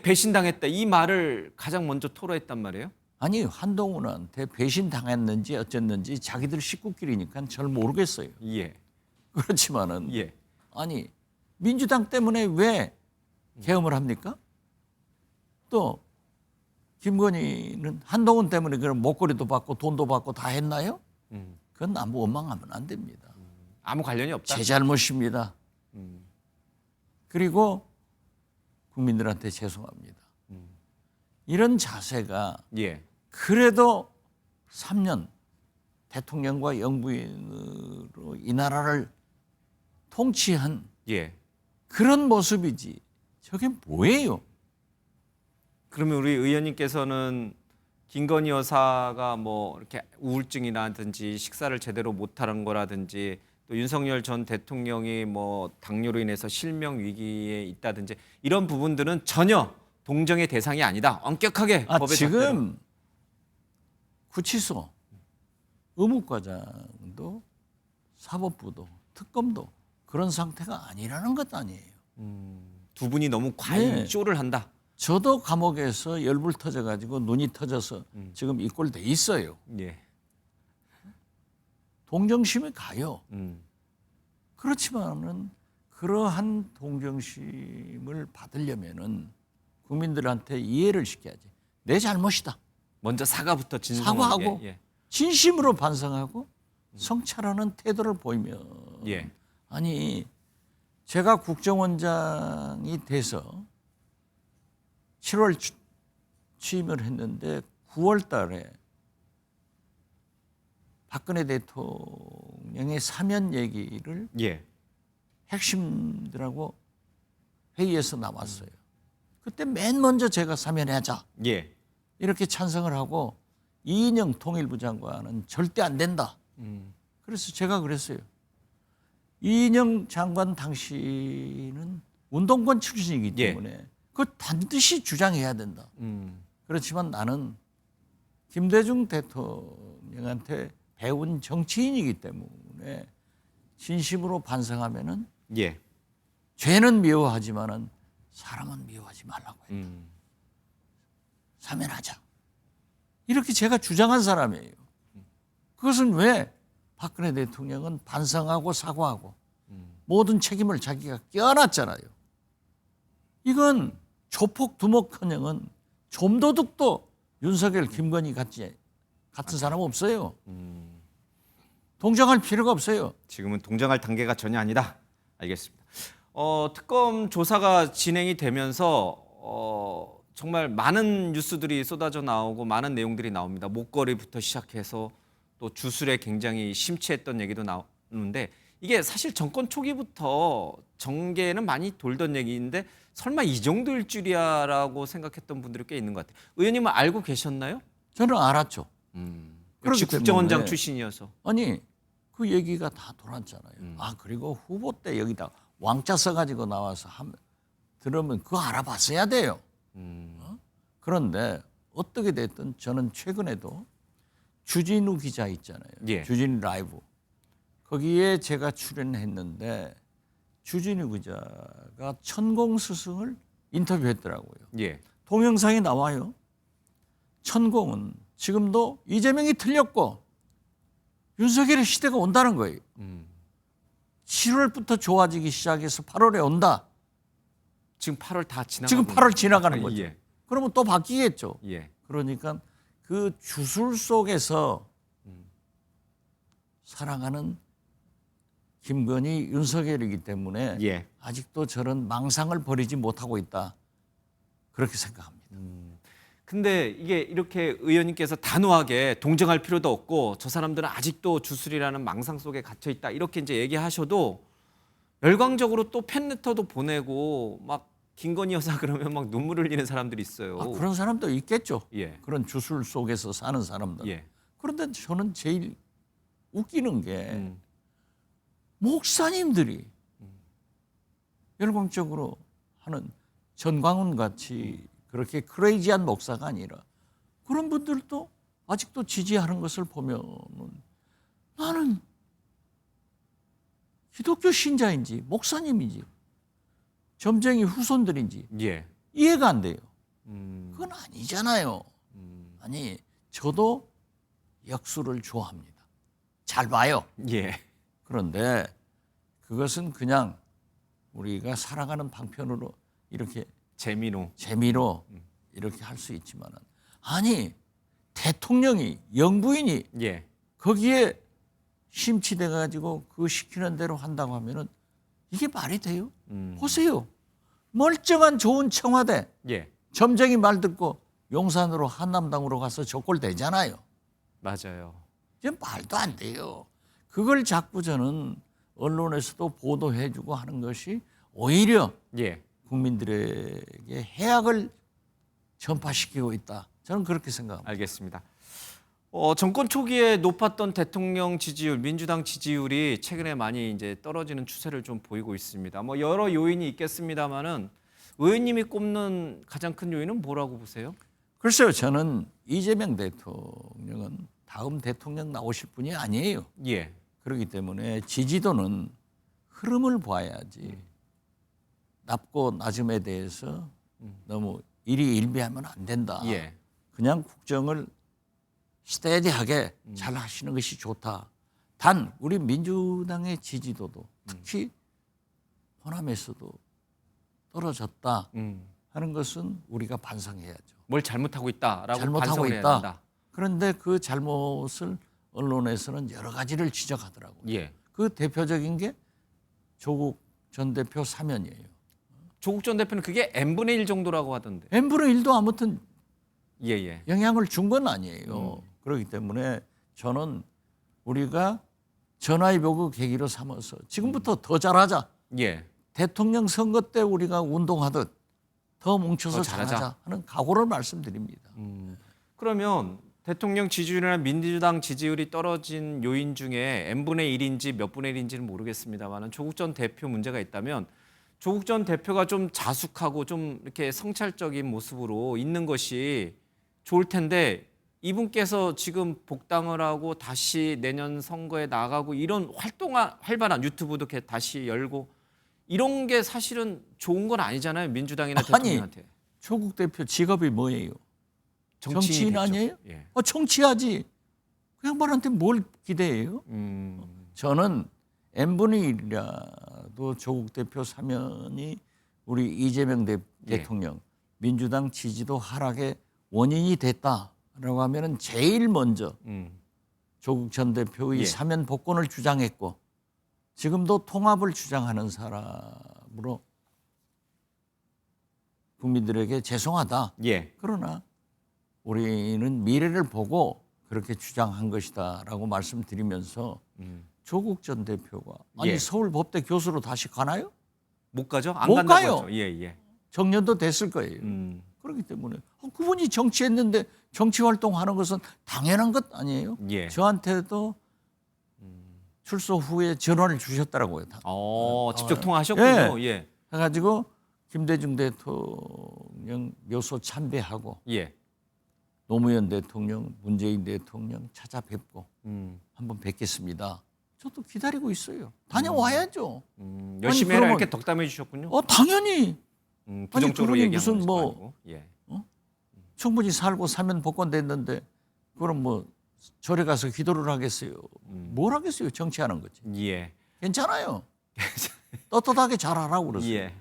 배신당했다 이 말을 가장 먼저 토로했단 말이에요. 아니 한동훈한테 배신당했는지 어쨌는지 자기들 식구끼리니까 잘 모르겠어요. 예. 그렇지만은 예. 아니 민주당 때문에 왜 계엄을 합니까? 또 김건희는 한동훈 때문에 그런 목걸이도 받고 돈도 받고 다 했나요? 그건 아무 원망하면 안 됩니다. 아무 관련이 없다. 제 잘못입니다. 그리고 국민들한테 죄송합니다. 이런 자세가 예. 그래도 3년 대통령과 영부인으로 이 나라를 통치한 예. 그런 모습이지. 저게 뭐예요? 그러면 우리 의원님께서는 김건희 여사가 뭐 이렇게 우울증이라든지 식사를 제대로 못하는 거라든지 또 윤석열 전 대통령이 뭐 당뇨로 인해서 실명 위기에 있다든지 이런 부분들은 전혀 동정의 대상이 아니다. 엄격하게 법의 지금 잣대로. 구치소, 의무과장도 사법부도 특검도 그런 상태가 아니라는 것 아니에요. 두 분이 너무 과잉쇼를 한다. 저도 감옥에서 열불 터져가지고 눈이 터져서 지금 입골돼 있어요. 예. 동정심이 가요. 그렇지만은 그러한 동정심을 받으려면은 국민들한테 이해를 시켜야지. 내 잘못이다. 먼저 사과부터 사과하고 예. 진심으로 반성하고 성찰하는 태도를 보이면 예. 아니 제가 국정원장이 돼서 7월 취임을 했는데 9월 달에 박근혜 대통령의 사면 얘기를 예. 핵심들하고 회의에서 나왔어요. 그때 맨 먼저 제가 사면하자. 예. 이렇게 찬성을 하고 이인영 통일부 장관은 절대 안 된다. 그래서 제가 그랬어요. 이인영 장관 당시는 운동권 출신이기 때문에 그걸 반드시 주장해야 된다. 그렇지만 나는 김대중 대통령한테 배운 정치인이기 때문에 진심으로 반성하면은 예. 죄는 미워하지만은 사람은 미워하지 말라고 했다. 사면하자. 이렇게 제가 주장한 사람이에요. 그것은 왜 박근혜 대통령은 반성하고 사과하고 모든 책임을 자기가 껴안았잖아요. 이건 조폭 두목커녕은 좀도둑도 윤석열, 김건희 같은 사람 없어요. 동정할 필요가 없어요. 지금은 동정할 단계가 전혀 아니다. 알겠습니다. 특검 조사가 진행이 되면서 정말 많은 뉴스들이 쏟아져 나오고 많은 내용들이 나옵니다. 목걸이부터 시작해서 또 주술에 굉장히 심취했던 얘기도 나오는데 이게 사실 정권 초기부터 정계에는 많이 돌던 얘기인데 설마 이 정도일 줄이야라고 생각했던 분들이 꽤 있는 것 같아요. 의원님은 알고 계셨나요? 저는 알았죠. 역시 그렇기 국정원장 때문에 출신이어서. 아니 그 얘기가 다 돌았잖아요. 아 그리고 후보 때 여기다 왕자 써가지고 나와서 들으면 그거 알아봤어야 돼요. 그런데 어떻게 됐든 저는 최근에도 주진우 기자 있잖아요. 예. 주진우 라이브. 거기에 제가 출연했는데 주진우 기자가 천공 스승을 인터뷰했더라고요. 예. 동영상이 나와요. 천공은 지금도 이재명이 틀렸고 윤석열의 시대가 온다는 거예요. 7월부터 좋아지기 시작해서 8월에 온다. 지금 8월 다 지나가고 지금 8월 지나가는 거죠. 예. 그러면 또 바뀌겠죠. 예. 그러니까 그 주술 속에서 살아가는 김건희, 윤석열이기 때문에 예. 아직도 저런 망상을 버리지 못하고 있다. 그렇게 생각합니다. 근데 이게 이렇게 의원님께서 단호하게 동정할 필요도 없고 저 사람들은 아직도 주술이라는 망상 속에 갇혀 있다 이렇게 이제 얘기하셔도 열광적으로 또 팬레터도 보내고 막 김건희 여사 그러면 막 눈물 흘리는 사람들이 있어요. 아, 그런 사람도 있겠죠. 예. 그런 주술 속에서 사는 사람들. 예. 그런데 저는 제일 웃기는 게 목사님들이 열광적으로 하는 전광훈 같이 그렇게 크레이지한 목사가 아니라 그런 분들도 아직도 지지하는 것을 보면은 나는 기독교 신자인지 목사님인지 점쟁이 후손들인지 예. 이해가 안 돼요. 그건 아니잖아요. 아니 저도 역수를 좋아합니다. 잘 봐요. 예. 그런데 그것은 그냥 우리가 살아가는 방편으로 이렇게 재미로 이렇게 할 수 있지만은 아니 대통령이 영부인이 거기에 심취돼 가지고 그 시키는 대로 한다고 하면은 이게 말이 돼요? 보세요. 멀쩡한 좋은 청와대 점쟁이 말 듣고 용산으로 한남당으로 가서 적골 되잖아요. 맞아요. 이제 말도 안 돼요. 그걸 자꾸 저는 언론에서도 보도해주고 하는 것이 오히려 국민들에게 해악을 전파시키고 있다. 저는 그렇게 생각합니다. 알겠습니다. 정권 초기에 높았던 대통령 지지율, 민주당 지지율이 최근에 많이 이제 떨어지는 추세를 좀 보이고 있습니다. 뭐 여러 요인이 있겠습니다만은 의원님이 꼽는 가장 큰 요인은 뭐라고 보세요? 글쎄요, 저는 이재명 대통령은 다음 대통령 나오실 분이 아니에요. 예. 그렇기 때문에 지지도는 흐름을 봐야지 낮고 낮음에 대해서 너무 일희일비하면 안 된다. 그냥 국정을 스테디하게 잘 하시는 것이 좋다. 단 우리 민주당의 지지도도 특히 호남에서도 떨어졌다 하는 것은 우리가 반성해야죠. 뭘 잘못하고 있다라고 잘못하고 반성을 해야 있다. 된다. 그런데 그 잘못을 언론에서는 여러 가지를 지적하더라고요. 그 대표적인 게 조국 전 대표 사면이에요. 조국 전 대표는 그게 n분의 1 정도라고 하던데. n분의 1도 아무튼 예. 영향을 준 건 아니에요. 그렇기 때문에 저는 우리가 전화위복을 계기로 삼아서 지금부터 더 잘하자. 대통령 선거 때 우리가 운동하듯 더 뭉쳐서 더 잘하자. 잘하자 하는 각오를 말씀드립니다. 그러면 대통령 지지율이나 민주당 지지율이 떨어진 요인 중에 n분의 1인지 몇 분의 1인지는 모르겠습니다만 조국 전 대표 문제가 있다면 조국 전 대표가 좀 자숙하고 좀 이렇게 성찰적인 모습으로 있는 것이 좋을 텐데 이분께서 지금 복당을 하고 다시 내년 선거에 나가고 이런 활발한 유튜브도 이렇게 다시 열고 이런 게 사실은 좋은 건 아니잖아요. 민주당이나 대통령한테. 조국 대표 직업이 뭐예요? 정치인 됐죠. 아니에요? 정치하지. 그 양반한테 뭘 기대해요? 저는 n분의 1이라도 조국 대표 사면이 우리 이재명 대통령 민주당 지지도 하락의 원인이 됐다라고 하면은 제일 먼저 조국 전 대표의 사면 복권을 주장했고 지금도 통합을 주장하는 사람으로 국민들에게 죄송하다. 그러나 우리는 미래를 보고 그렇게 주장한 것이다라고 말씀드리면서 조국 전 대표가 아니 서울법대 교수로 다시 가나요? 못 가죠? 안 못 간다고 가요. 하죠. 정년도 됐을 거예요. 그렇기 때문에 그분이 정치했는데 정치 활동하는 것은 당연한 것 아니에요? 저한테도 출소 후에 전화를 주셨더라고요. 직접 통화하셨군요. 해가지고 김대중 대통령 묘소 참배하고 노무현 대통령, 문재인 대통령 찾아뵙고 한번 뵙겠습니다. 저도 기다리고 있어요. 다녀와야죠. 열심히 해라 이렇게 덕담해 주셨군요. 당연히. 부정적으로 아니, 그분이 얘기하는 무슨 뭐 충분히 살고 사면 복권됐는데 그럼 뭐 절에 가서 기도를 하겠어요. 뭘 하겠어요? 정치하는 거지. 괜찮아요. 떳떳하게 잘하라고 그러세요.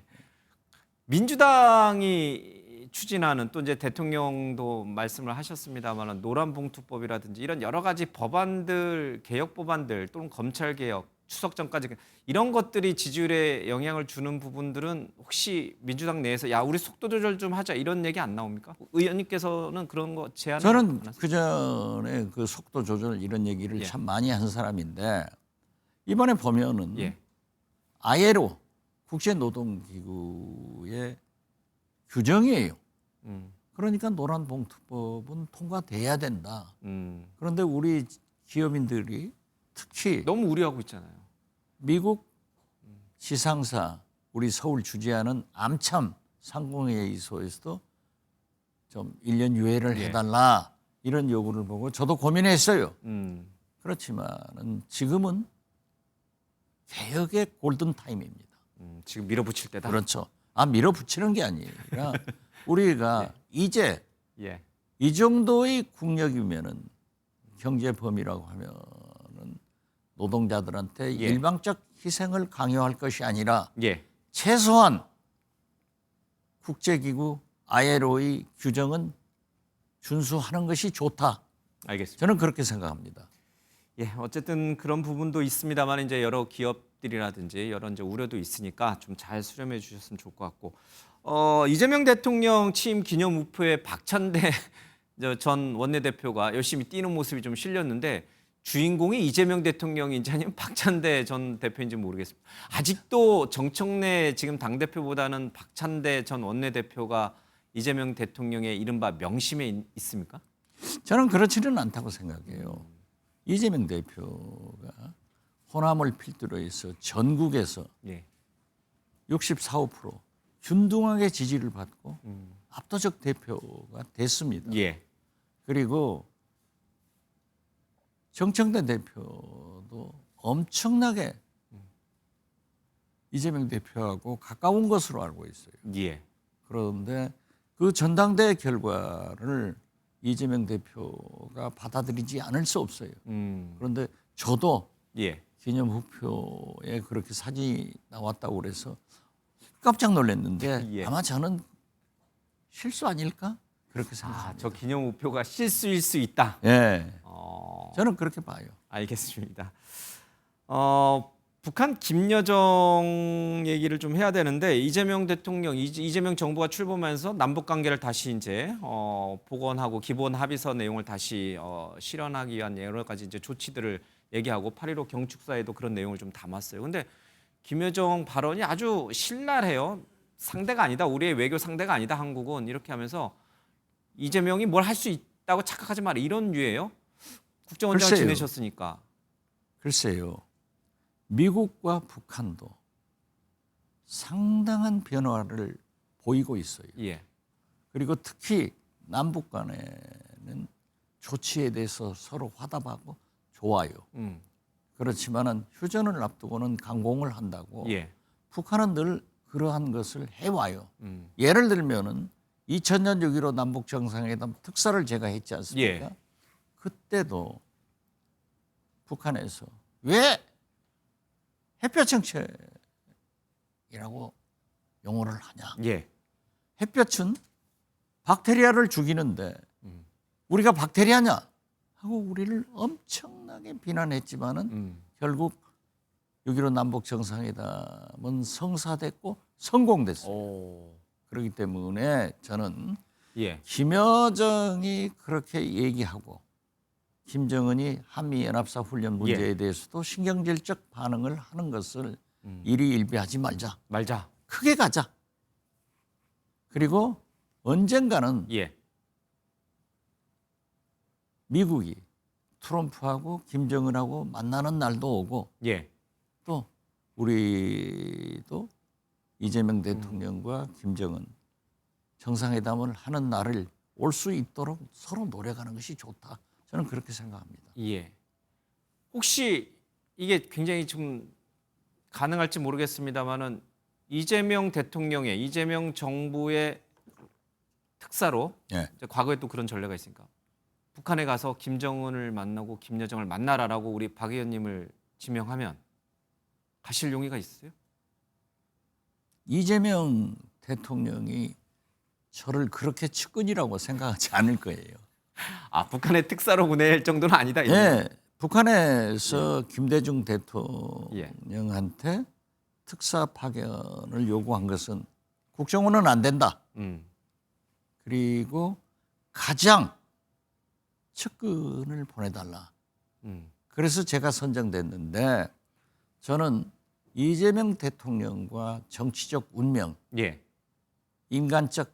민주당이 추진하는 또 이제 대통령도 말씀을 하셨습니다만 노란봉투법이라든지 이런 여러 가지 법안들, 개혁 법안들 또는 검찰 개혁, 추석 전까지 이런 것들이 지지율에 영향을 주는 부분들은 혹시 민주당 내에서 야 우리 속도 조절 좀 하자 이런 얘기 안 나옵니까? 의원님께서는 그런 거 제안 저는 그 전에 그 속도 조절 이런 얘기를 참 많이 한 사람인데 이번에 보면은 ILO 국제노동기구의 규정이에요. 그러니까 노란봉투법은 통과돼야 된다. 그런데 우리 기업인들이 특히 너무 우려하고 있잖아요. 미국 지상사 우리 서울 주재하는 암참 상공회의소에서도 좀 1년 유예를 해달라 이런 요구를 보고 저도 고민했어요. 그렇지만은 지금은 개혁의 골든 타임입니다. 지금 밀어붙일 때다. 그렇죠. 밀어붙이는 게 아니라 우리가 이제 예. 이 정도의 국력이면은 경제 범위라고 하면은 노동자들한테 일방적 희생을 강요할 것이 아니라 최소한 국제기구 ILO의 규정은 준수하는 것이 좋다. 알겠습니다. 저는 그렇게 생각합니다. 예, 어쨌든 그런 부분도 있습니다만 이제 여러 기업들이라든지 여러 이제 우려도 있으니까 좀 잘 수렴해 주셨으면 좋을 것 같고 이재명 대통령 취임 기념 우표에 박찬대 전 원내대표가 열심히 뛰는 모습이 좀 실렸는데 주인공이 이재명 대통령인지 아니면 박찬대 전 대표인지 모르겠습니다. 아직도 정청래 지금 당대표보다는 박찬대 전 원내대표가 이재명 대통령의 이른바 명심에 있습니까? 저는 그렇지는 않다고 생각해요. 이재명 대표가 호남을 필두로 해서 전국에서 64, 5% 균등하게 지지를 받고 압도적 대표가 됐습니다. 그리고 정청래 대표도 엄청나게 이재명 대표하고 가까운 것으로 알고 있어요. 그런데 그 전당대회 결과를 이재명 대표가 받아들이지 않을 수 없어요. 그런데 저도 기념 우표에 그렇게 사진이 나왔다고 그래서 깜짝 놀랐는데 아마 저는 실수 아닐까? 그렇게 생각합니다. 저 기념 우표가 실수일 수 있다. 저는 그렇게 봐요. 알겠습니다. 북한 김여정 얘기를 좀 해야 되는데 이재명 대통령, 이재명 정부가 출범하면서 남북 관계를 다시 이제 복원하고 기본 합의서 내용을 다시 실현하기 위한 여러 가지 이제 조치들을 얘기하고 8.15 경축사에도 그런 내용을 좀 담았어요. 근데 김여정 발언이 아주 신랄해요. 상대가 아니다. 우리의 외교 상대가 아니다. 한국은 이렇게 하면서 이재명이 뭘 할 수 있다고 착각하지 마라. 이런 류예요. 국정원장 지내셨으니까. 글쎄요. 미국과 북한도 상당한 변화를 보이고 있어요. 그리고 특히 남북 간에는 조치에 대해서 서로 화답하고 좋아요. 그렇지만은 휴전을 앞두고는 강공을 한다고 북한은 늘 그러한 것을 해와요. 예를 들면은 2000년 6.15 남북 정상회담 특사를 제가 했지 않습니까? 그때도 북한에서 왜 햇볕 정책이라고 용어를 하냐. 햇볕은 박테리아를 죽이는데 우리가 박테리아냐 하고 우리를 엄청나게 비난했지만은 결국 6.15 남북 정상회담은 성사됐고 성공됐어요. 그렇기 때문에 저는 김여정이 그렇게 얘기하고 김정은이 한미연합사 훈련 문제에 대해서도 신경질적 반응을 하는 것을 일희일비하지 말자. 크게 가자. 그리고 언젠가는 미국이 트럼프하고 김정은하고 만나는 날도 오고 또 우리도 이재명 대통령과 김정은 정상회담을 하는 날을 올 수 있도록 서로 노력하는 것이 좋다. 저는 그렇게 생각합니다. 혹시 이게 굉장히 좀 가능할지 모르겠습니다만은 이재명 대통령의 이재명 정부의 특사로 이제 과거에 또 그런 전례가 있으니까 북한에 가서 김정은을 만나고 김여정을 만나라라고 우리 박 의원님을 지명하면 가실 용의가 있으세요? 이재명 대통령이 저를 그렇게 측근이라고 생각하지 않을 거예요. 북한의 특사로 보낼 정도는 아니다. 북한에서 김대중 대통령한테 특사 파견을 요구한 것은 국정원은 안 된다. 그리고 가장 측근을 보내달라. 그래서 제가 선정됐는데 저는 이재명 대통령과 정치적 운명, 인간적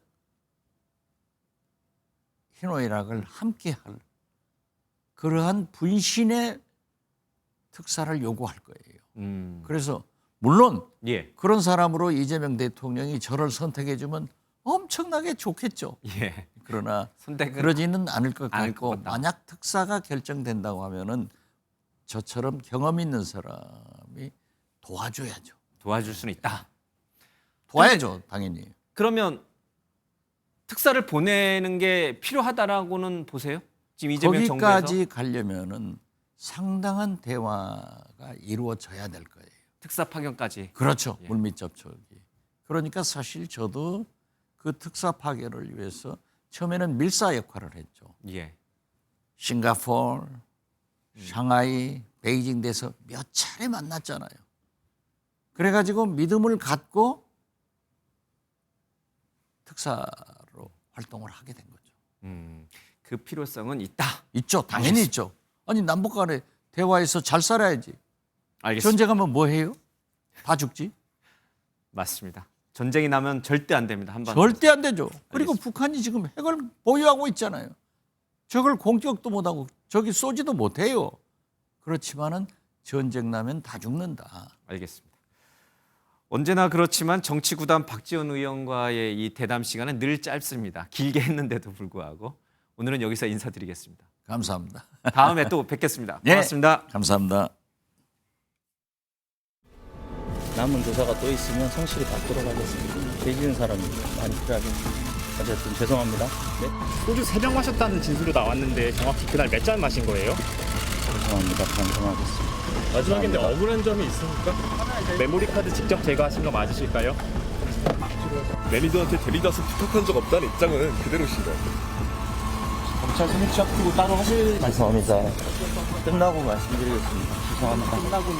희노애락을 함께할 그러한 분신의 특사를 요구할 거예요. 그래서 물론 예. 그런 사람으로 이재명 대통령이 저를 선택해주면 엄청나게 좋겠죠. 예. 그러나 선택은 그러지는 않을 것 않을 것 같고 같다. 만약 특사가 결정된다고 하면은 저처럼 경험 있는 사람이 도와줘야죠. 도와줄 수는 있다. 도와야죠, 당연히. 그러면 특사를 보내는 게 필요하다라고는 보세요? 지금 이재명 정부에서 거기까지 가려면은 상당한 대화가 이루어져야 될 거예요. 특사 파견까지. 그렇죠. 예. 물밑 접촉이. 그러니까 사실 저도 그 특사 파견을 위해서 처음에는 밀사 역할을 했죠. 예. 싱가포르, 상하이, 베이징 돼서 몇 차례 만났잖아요. 그래가지고 믿음을 갖고 특사로 활동을 하게 된 거죠. 그 필요성은 있다. 있죠. 당연히 알겠습니다. 있죠. 아니 남북 간에 대화해서 잘 살아야지. 알겠습니다. 전쟁하면 뭐 해요? 다 죽지. 맞습니다. 전쟁이 나면 절대 안 됩니다. 한반 절대 안 되죠. 그리고 북한이 지금 핵을 보유하고 있잖아요. 저걸 공격도 못하고 저기 쏘지도 못해요. 그렇지만은 전쟁 나면 다 죽는다. 알겠습니다. 언제나 그렇지만 정치구단 박지원 의원과의 이 대담 시간은 늘 짧습니다. 길게 했는데도 불구하고 오늘은 여기서 인사드리겠습니다. 감사합니다. 다음에 또 뵙겠습니다. 네, 고맙습니다. 감사합니다. 남은 조사가 또 있으면 성실히 받도록 하겠습니다. 계시는 사람이 많이 필요하겠습니다. 어쨌든 죄송합니다. 네. 소주 3병 마셨다는 진술이 나왔는데 정확히 그날 몇 잔 마신 거예요? 죄송합니다. 반성하겠습니다. 마지막인데 억울한 점이 있습니까? 메모리 카드 직접 제거하신 거 맞으실까요? 매니저한테 대리다수 부탁한 적 없다는 입장은 그대로신가요? 검찰 소매 취합 두고 따로 하실 말씀입니다. 끝나고 말씀드리겠습니다. 죄송합니다. 끝나고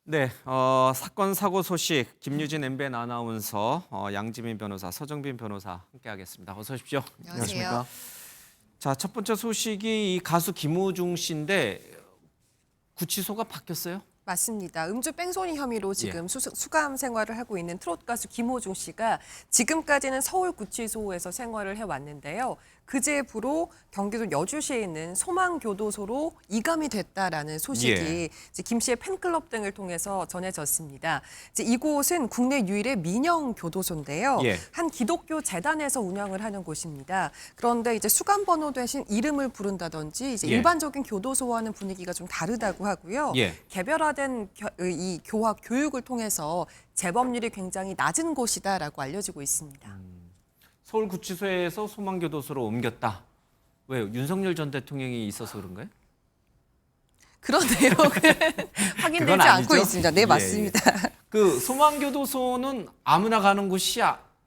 네, 사건 사고 소식 김유진 MBN 아나운서, 양지민 변호사, 서정빈 변호사 함께하겠습니다. 어서 오십시오. 안녕하세요. 자, 첫 번째 소식이 이 가수 김호중 씨인데 구치소가 바뀌었어요? 맞습니다. 음주 뺑소니 혐의로 지금 수감 생활을 하고 있는 트롯 가수 김호중 씨가 지금까지는 서울구치소에서 생활을 해왔는데요. 그제부로 경기도 여주시에 있는 소망교도소로 이감이 됐다라는 소식이 이제 김 씨의 팬클럽 등을 통해서 전해졌습니다. 이제 이곳은 국내 유일의 민영 교도소인데요. 한 기독교 재단에서 운영을 하는 곳입니다. 그런데 이제 수감 번호 대신 이름을 부른다든지 이제 일반적인 교도소와는 분위기가 좀 다르다고 하고요. 개별화된 이 교학 교육을 통해서 재범률이 굉장히 낮은 곳이다라고 알려지고 있습니다. 서울구치소에서 소망교도소로 옮겼다. 왜요? 윤석열 전 대통령이 있어서 그런가요? 그런데요. 확인되지 않고 있습니다. 네, 맞습니다. 그 소망교도소는 아무나 가는 곳이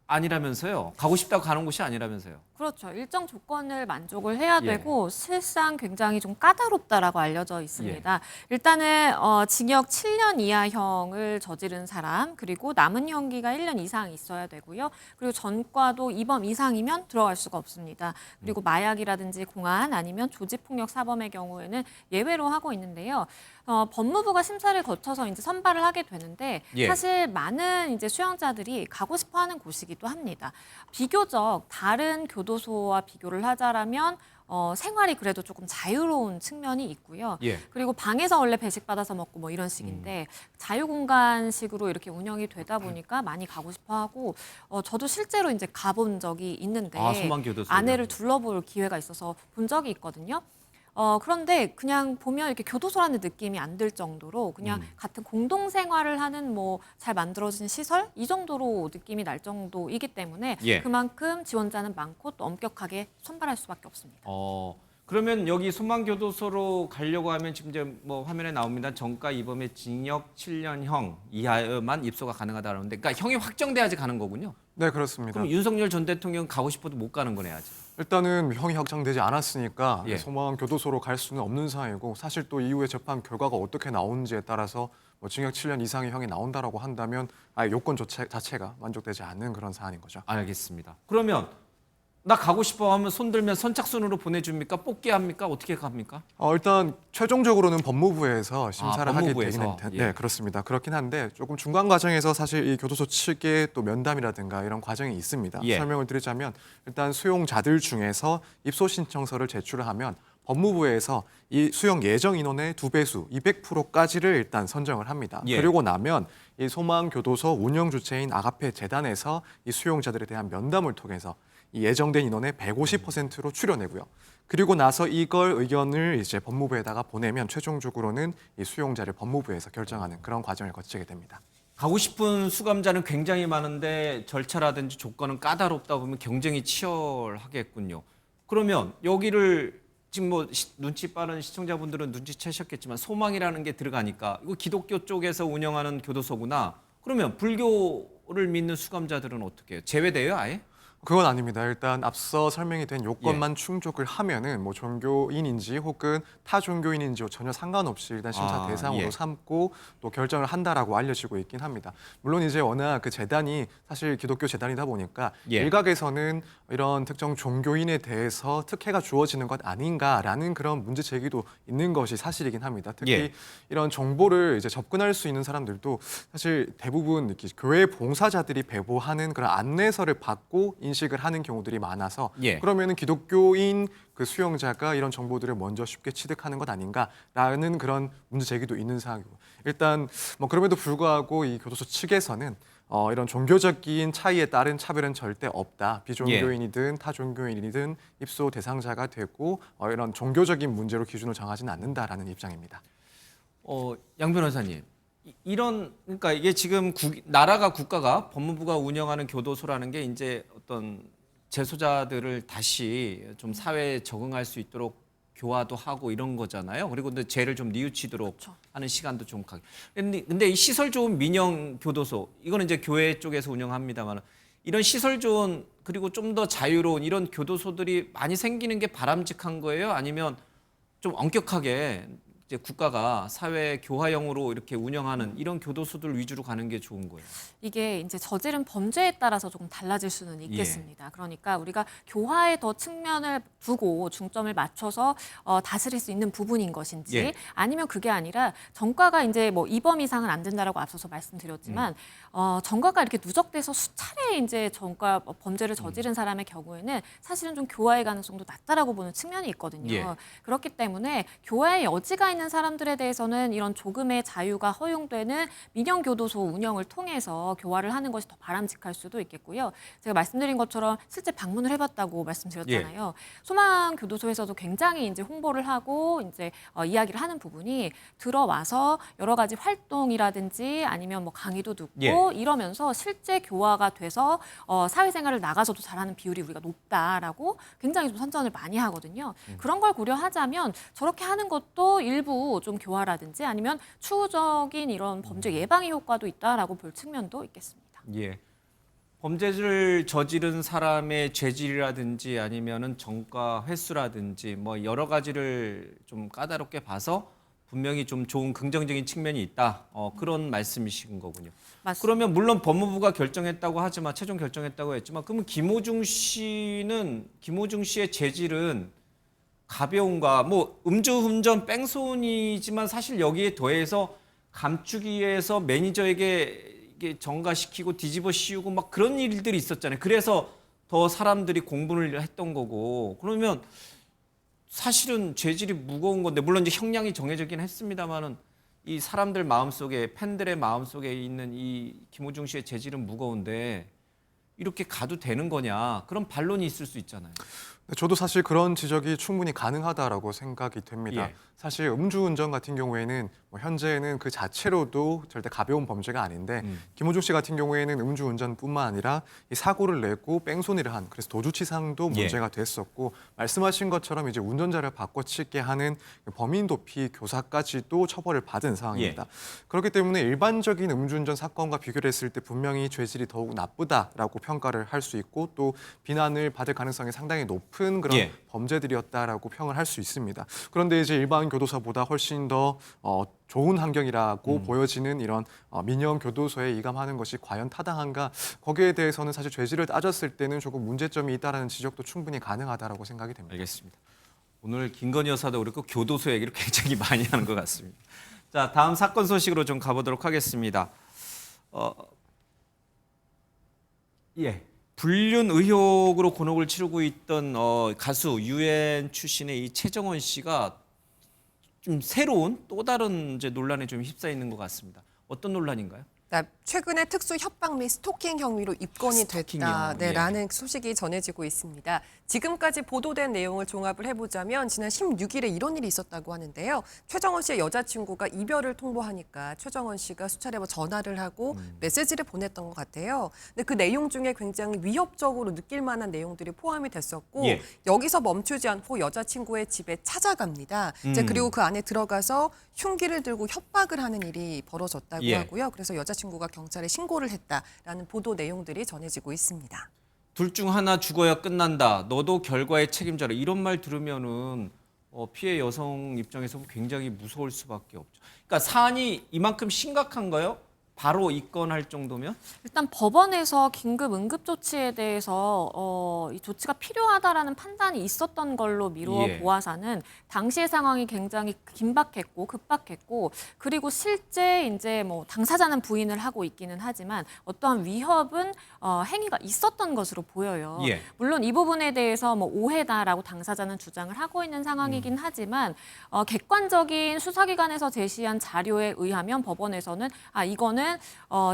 아니라면서요. 가고 싶다고 가는 곳이 아니라면서요. 그렇죠. 일정 조건을 만족을 해야 되고 실상 굉장히 좀 까다롭다라고 알려져 있습니다. 일단은 징역 7년 이하형을 저지른 사람, 그리고 남은 형기가 1년 이상 있어야 되고요. 그리고 전과도 2범 이상이면 들어갈 수가 없습니다. 그리고 마약이라든지 공안 아니면 조직폭력 사범의 경우에는 예외로 하고 있는데요. 법무부가 심사를 거쳐서 이제 선발을 하게 되는데 사실 많은 이제 수용자들이 가고 싶어하는 곳이기도 합니다. 비교적 다른 교도소와 비교를 하자라면 생활이 그래도 조금 자유로운 측면이 있고요. 그리고 방에서 원래 배식 받아서 먹고 뭐 이런 식인데 자유공간식으로 이렇게 운영이 되다 보니까 많이 가고 싶어하고 저도 실제로 이제 가본 적이 있는데 아내를 둘러볼 기회가 있어서 본 적이 있거든요. 그런데 그냥 보면 이렇게 교도소라는 느낌이 안 들 정도로 그냥 같은 공동 생활을 하는 뭐 잘 만들어진 시설 이 정도로 느낌이 날 정도이기 때문에 그만큼 지원자는 많고 또 엄격하게 선발할 수밖에 없습니다. 그러면 여기 소망교도소로 가려고 하면 지금 이제 뭐 화면에 나옵니다. 전과 2범의 징역 7년형 이하만 입소가 가능하다는데, 그러니까 형이 확정돼야지 가는 거군요. 네, 그렇습니다. 그럼 윤석열 전 대통령 가고 싶어도 못 가는 거네 아직. 일단은 형이 확정되지 않았으니까 예. 소망 교도소로 갈 수는 없는 상황이고 사실 또 이후에 재판 결과가 어떻게 나오는지에 따라서 뭐 징역 7년 이상의 형이 나온다라고 한다면 아예 요건 자체가 만족되지 않는 그런 사안인 거죠. 알겠습니다. 그러면 나 가고 싶어 하면 손 들면 선착순으로 보내줍니까? 뽑기 합니까? 어떻게 갑니까? 일단 최종적으로는 법무부에서 심사를 하게 법무부에서? 되긴 예. 네, 그렇습니다. 그렇긴 한데 조금 중간 과정에서 사실 이 교도소 측의 또 면담이라든가 이런 과정이 있습니다. 예. 설명을 드리자면 일단 수용자들 중에서 입소 신청서를 제출을 하면 법무부에서 이 수용 예정 인원의 2배수 200%까지를 일단 선정을 합니다. 예. 그리고 나면 이 소망교도소 운영 주체인 아가페 재단에서 이 수용자들에 대한 면담을 통해서 이 예정된 인원의 150%로 추려내고요. 그리고 나서 이걸 의견을 이제 법무부에다가 보내면 최종적으로는 이 수용자를 법무부에서 결정하는 그런 과정을 거치게 됩니다. 가고 싶은 수감자는 굉장히 많은데 절차라든지 조건은 까다롭다 보면 경쟁이 치열하겠군요. 그러면 여기를 지금 뭐 눈치 빠른 시청자분들은 눈치채셨겠지만 소망이라는 게 들어가니까 이거 기독교 쪽에서 운영하는 교도소구나. 그러면 불교를 믿는 수감자들은 어떻게 해요? 제외돼요, 아예? 그건 아닙니다. 일단 앞서 설명이 된 요건만 충족을 하면은 뭐 종교인인지 혹은 타 종교인인지 전혀 상관없이 일단 심사 대상으로 예. 삼고 또 결정을 한다라고 알려지고 있긴 합니다. 물론 이제 워낙 그 재단이 사실 기독교 재단이다 보니까 예. 일각에서는 이런 특정 종교인에 대해서 특혜가 주어지는 것 아닌가라는 그런 문제 제기도 있는 것이 사실이긴 합니다. 특히 예. 이런 정보를 이제 접근할 수 있는 사람들도 사실 대부분 이렇게 교회 봉사자들이 배보하는 그런 안내서를 받고 인식을 하는 경우들이 많아서 예. 그러면은 기독교인 그 수용자가 이런 정보들을 먼저 쉽게 취득하는 것 아닌가라는 그런 문제 제기도 있는 상황이고 일단 뭐 그럼에도 불구하고 이 교도소 측에서는 이런 종교적인 차이에 따른 차별은 절대 없다. 비종교인이든 타 종교인이든 입소 대상자가 되고 이런 종교적인 문제로 기준을 정하지는 않는다라는 입장입니다. 양 변호사님. 이런 그러니까 이게 지금 나라가 국가가 법무부가 운영하는 교도소라는 게 이제 어떤 재소자들을 다시 좀 사회에 적응할 수 있도록 교화도 하고 이런 거잖아요. 그리고 근데 죄를 좀 뉘우치도록 하는 시간도 좀 가게. 근데 이 시설 좋은 민영 교도소 이거는 이제 교회 쪽에서 운영합니다만 이런 시설 좋은 그리고 좀 더 자유로운 이런 교도소들이 많이 생기는 게 바람직한 거예요? 아니면 좀 엄격하게 이제 국가가 사회 교화형으로 이렇게 운영하는 이런 교도소들 위주로 가는 게 좋은 거예요. 이게 이제 저지른 범죄에 따라서 조금 달라질 수는 있겠습니다. 그러니까 우리가 교화에 더 측면을 두고 중점을 맞춰서 다스릴 수 있는 부분인 것인지 예. 아니면 그게 아니라 전과가 이제 뭐 2범 이상은 안 된다라고 앞서서 말씀드렸지만 전과가 이렇게 누적돼서 수차례 이제 전과 범죄를 저지른 사람의 경우에는 사실은 좀 교화의 가능성도 낮다라고 보는 측면이 있거든요. 예. 그렇기 때문에 교화의 여지가 있는 사람들에 대해서는 이런 조금의 자유가 허용되는 민영 교도소 운영을 통해서 교화를 하는 것이 더 바람직할 수도 있겠고요. 제가 말씀드린 것처럼 실제 방문을 해봤다고 말씀드렸잖아요. 소망 교도소에서도 굉장히 이제 홍보를 하고 이제 이야기를 하는 부분이 들어와서 여러 가지 활동이라든지 아니면 뭐 강의도 듣고 예. 이러면서 실제 교화가 돼서 사회생활을 나가서도 잘하는 비율이 우리가 높다라고 굉장히 좀 선전을 많이 하거든요. 그런 걸 고려하자면 저렇게 하는 것도 일부 좀 교화라든지 아니면 추후적인 이런 범죄 예방의 효과도 있다라고 볼 측면도 있겠습니다. 예. 범죄를 저지른 사람의 죄질이라든지 아니면은 전과 횟수라든지 뭐 여러 가지를 좀 까다롭게 봐서 분명히 좀 좋은 긍정적인 측면이 있다. 그런 말씀이신 거군요. 맞습니다. 그러면 물론 법무부가 결정했다고 하지만 최종 결정했다고 했지만 그러면 김호중 씨의 죄질은 가벼운가? 뭐 음주운전 뺑소니지만 사실 여기에 더해서 감추기 위해서 매니저에게 이게 전가시키고 뒤집어 씌우고 막 그런 일들이 있었잖아요. 그래서 더 사람들이 공분을 했던 거고. 그러면 사실은 죄질이 무거운 건데 물론 이제 형량이 정해지긴 했습니다만은 이 사람들 마음속에 팬들의 마음속에 있는 이 김호중 씨의 죄질은 무거운데 이렇게 가도 되는 거냐? 그런 반론이 있을 수 있잖아요. 저도 사실 그런 지적이 충분히 가능하다라고 생각이 됩니다. 예. 사실 음주운전 같은 경우에는 뭐 현재는 그 자체로도 절대 가벼운 범죄가 아닌데 김호중 씨 같은 경우에는 음주운전뿐만 아니라 이 사고를 내고 뺑소니를 한 그래서 도주치상도 예. 문제가 됐었고 말씀하신 것처럼 이제 운전자를 바꿔치게 하는 범인 도피 교사까지도 처벌을 받은 상황입니다. 그렇기 때문에 일반적인 음주운전 사건과 비교를 했을 때 분명히 죄질이 더욱 나쁘다라고 평가를 할 수 있고 또 비난을 받을 가능성이 상당히 높은 큰 그런 예. 범죄들이었다라고 평을 할 수 있습니다. 그런데 이제 일반 교도소보다 훨씬 더 좋은 환경이라고 보여지는 이런 민영 교도소에 이감하는 것이 과연 타당한가? 거기에 대해서는 사실 죄질을 따졌을 때는 조금 문제점이 있다라는 지적도 충분히 가능하다라고 생각이 됩니다. 알겠습니다. 오늘 김건희 여사도 그렇고 교도소 얘기를 굉장히 많이 하는 것 같습니다. 자, 다음 사건 소식으로 좀 가보도록 하겠습니다. 불륜 의혹으로 곤혹을 치르고 있던 가수 유엔 출신의 이 최정원 씨가 좀 새로운 또 다른 이제 논란에 좀 휩싸여 있는 것 같습니다. 어떤 논란인가요? 최근에 특수 협박 및 스토킹 혐의로 입건이 스토킹이요. 됐다라는 소식이 전해지고 있습니다. 지금까지 보도된 내용을 종합을 해보자면 지난 16일에 이런 일이 있었다고 하는데요. 최정원 씨의 여자친구가 이별을 통보하니까 최정원 씨가 수차례 전화를 하고 메시지를 보냈던 것 같아요. 근데 그 내용 중에 굉장히 위협적으로 느낄 만한 내용들이 포함이 됐었고 여기서 멈추지 않고 여자친구의 집에 찾아갑니다. 이제 그리고 그 안에 들어가서 흉기를 들고 협박을 하는 일이 벌어졌다고 하고요. 그래서 여자친구가 경찰에 신고를 했다라는 보도 내용들이 전해지고 있습니다. 둘 중 하나 죽어야 끝난다. 너도 결과에 책임져라. 이런 말 들으면은 피해 여성 입장에서 굉장히 무서울 수밖에 없죠. 그러니까 사안이 이만큼 심각한가요? 바로 입건할 정도면? 일단 법원에서 긴급 응급 조치에 대해서 이 조치가 필요하다라는 판단이 있었던 걸로 미루어 보아서는 당시의 상황이 굉장히 긴박했고 급박했고 그리고 실제 이제 뭐 당사자는 부인을 하고 있기는 하지만 어떠한 위협은 행위가 있었던 것으로 보여요. 물론 이 부분에 대해서 뭐 오해다라고 당사자는 주장을 하고 있는 상황이긴 하지만 객관적인 수사기관에서 제시한 자료에 의하면 법원에서는 이거는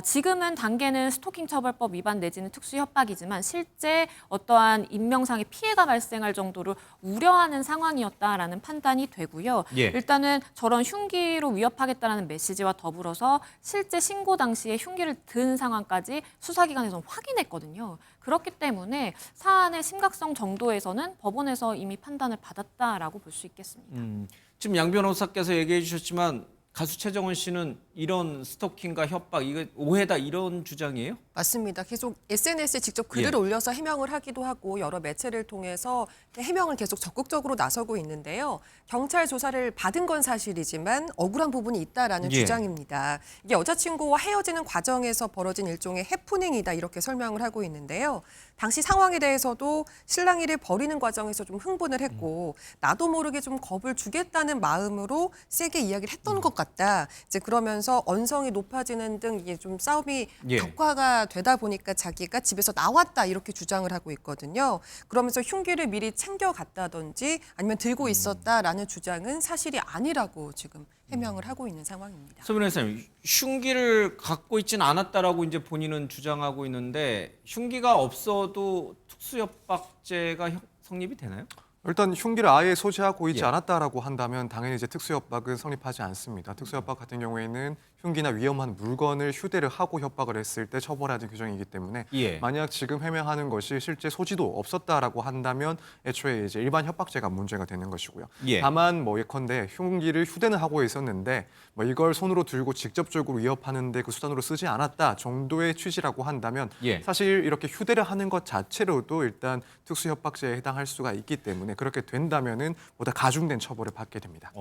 지금은 단계는 스토킹 처벌법 위반 내지는 특수 협박이지만 실제 어떠한 인명상의 피해가 발생할 정도로 우려하는 상황이었다라는 판단이 되고요. 일단은 저런 흉기로 위협하겠다라는 메시지와 더불어서 실제 신고 당시에 흉기를 든 상황까지 수사기관에서는 확인했거든요. 그렇기 때문에 사안의 심각성 정도에서는 법원에서 이미 판단을 받았다라고 볼 수 있겠습니다. 지금 양 변호사께서 얘기해 주셨지만 가수 최정원 씨는 이런 스토킹과 협박, 이거 오해다 이런 주장이에요? 맞습니다. 계속 SNS에 직접 글을 올려서 해명을 하기도 하고 여러 매체를 통해서 해명을 계속 적극적으로 나서고 있는데요. 경찰 조사를 받은 건 사실이지만 억울한 부분이 있다라는 주장입니다. 이게 여자친구와 헤어지는 과정에서 벌어진 일종의 해프닝이다 이렇게 설명을 하고 있는데요. 당시 상황에 대해서도 신랑이를 버리는 과정에서 좀 흥분을 했고 나도 모르게 좀 겁을 주겠다는 마음으로 세게 이야기를 했던 것 같다. 이제 그러면서 언성이 높아지는 등 이게 좀 싸움이 격화가 되다 보니까 자기가 집에서 나왔다 이렇게 주장을 하고 있거든요. 그러면서 흉기를 미리 챙겨갔다든지 아니면 들고 있었다라는 주장은 사실이 아니라고 지금 해명을 하고 있는 상황입니다. 서 변호사님, 흉기를 갖고 있지는 않았다라고 이제 본인은 주장하고 있는데 흉기가 없어도 특수협박죄가 성립이 되나요? 일단 흉기를 아예 소지하고 있지 않았다라고 한다면 당연히 이제 특수협박은 성립하지 않습니다. 특수협박 같은 경우에는 흉기나 위험한 물건을 휴대를 하고 협박을 했을 때 처벌하는 규정이기 때문에 만약 지금 해명하는 것이 실제 소지도 없었다라고 한다면 애초에 이제 일반 협박죄가 문제가 되는 것이고요. 다만 뭐 예컨대 흉기를 휴대는 하고 있었는데 뭐 이걸 손으로 들고 직접적으로 위협하는데 그 수단으로 쓰지 않았다 정도의 취지라고 한다면 사실 이렇게 휴대를 하는 것 자체로도 일단 특수협박죄에 해당할 수가 있기 때문에 그렇게 된다면은 보다 가중된 처벌을 받게 됩니다.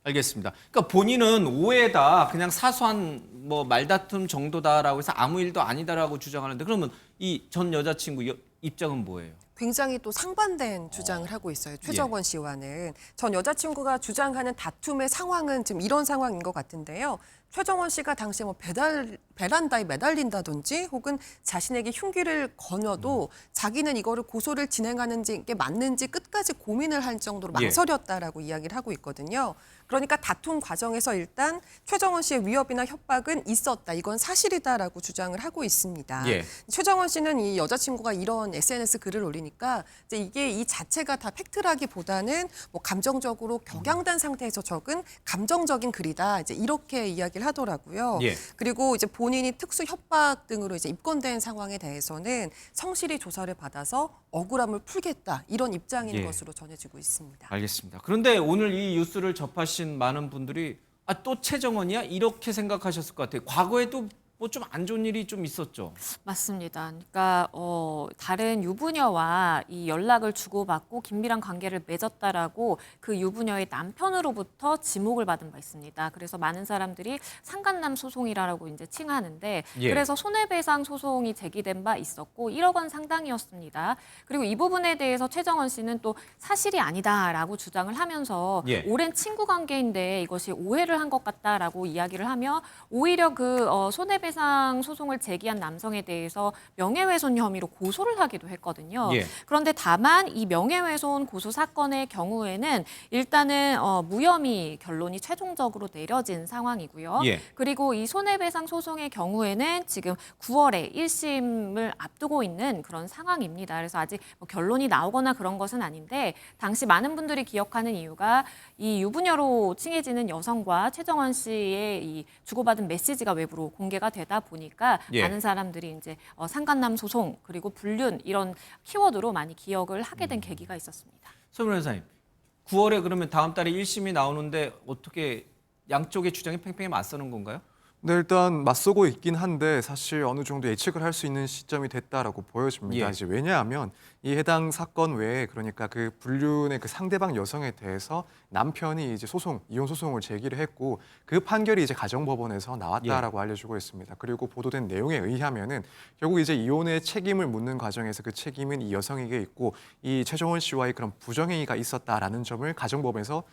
알겠습니다. 그러니까 본인은 오해다, 그냥 사소한 뭐 말다툼 정도다라고 해서 아무 일도 아니다라고 주장하는데 그러면 이 전 여자친구 입장은 뭐예요? 굉장히 또 상반된 주장을 하고 있어요. 최정원 씨와는. 전 여자친구가 주장하는 다툼의 상황은 지금 이런 상황인 것 같은데요. 최정원 씨가 당시에 뭐 베란다에 매달린다든지 혹은 자신에게 흉기를 건여도 자기는 이거를 고소를 진행하는지 이게 맞는지 끝까지 고민을 할 정도로 망설였다라고 이야기를 하고 있거든요. 그러니까 다툼 과정에서 일단 최정원 씨의 위협이나 협박은 있었다. 이건 사실이다라고 주장을 하고 있습니다. 최정원 씨는 이 여자친구가 이런 SNS 글을 올리니까 이제 이게 이 자체가 다 팩트라기보다는 뭐 감정적으로 격양된 상태에서 적은 감정적인 글이다. 이제 이렇게 이야기를 하더라고요. 그리고 이제 본인이 특수 협박 등으로 이제 입건된 상황에 대해서는 성실히 조사를 받아서 억울함을 풀겠다. 이런 입장인 것으로 전해지고 있습니다. 알겠습니다. 그런데 오늘 이 뉴스를 접하신 많은 분들이 또 최정원이야? 이렇게 생각하셨을 것 같아요. 과거에도 뭐 좀 안 좋은 일이 좀 있었죠. 맞습니다. 그러니까 다른 유부녀와 이 연락을 주고받고 긴밀한 관계를 맺었다라고 그 유부녀의 남편으로부터 지목을 받은 바 있습니다. 그래서 많은 사람들이 상간남 소송이라고 이제 칭하는데 예. 그래서 손해배상 소송이 제기된 바 있었고 1억 원 상당이었습니다. 그리고 이 부분에 대해서 최정원 씨는 또 사실이 아니다라고 주장을 하면서 예. 오랜 친구 관계인데 이것이 오해를 한 것 같다라고 이야기를 하며 오히려 그 손해배상 소송을 제기한 남성에 대해서 명예훼손 혐의로 고소를 하기도 했거든요. 예. 그런데 다만 이 명예훼손 고소 사건의 경우에는 일단은 무혐의 결론이 최종적으로 내려진 상황이고요. 예. 그리고 이 손해배상 소송의 경우에는 지금 9월에 1심을 앞두고 있는 그런 상황입니다. 그래서 아직 뭐 결론이 나오거나 그런 것은 아닌데 당시 많은 분들이 기억하는 이유가 이 유부녀로 칭해지는 여성과 최정원 씨의 이 주고받은 메시지가 외부로 공개가 되다 보니까 예. 많은 사람들이 이제 상간남 소송 그리고 불륜 이런 키워드로 많이 기억을 하게 된 계기가 있었습니다. 서 변호사님, 9월에 그러면 다음 달에 1심이 나오는데 어떻게 양쪽의 주장이 팽팽히 맞서는 건가요? 네, 일단 맞서고 있긴 한데 사실 어느 정도 예측을 할 수 있는 시점이 됐다라고 보여집니다. 예. 이제 왜냐하면 이 해당 사건 외에 그러니까 그 불륜의 그 상대방 여성에 대해서 남편이 이제 이혼 소송을 제기를 했고 그 판결이 이제 가정법원에서 나왔다라고 알려주고 있습니다. 그리고 보도된 내용에 의하면은 결국 이제 이혼의 책임을 묻는 과정에서 그 책임은 이 여성에게 있고 이 최정원 씨와의 그런 부정행위가 있었다라는 점을 가정법원에서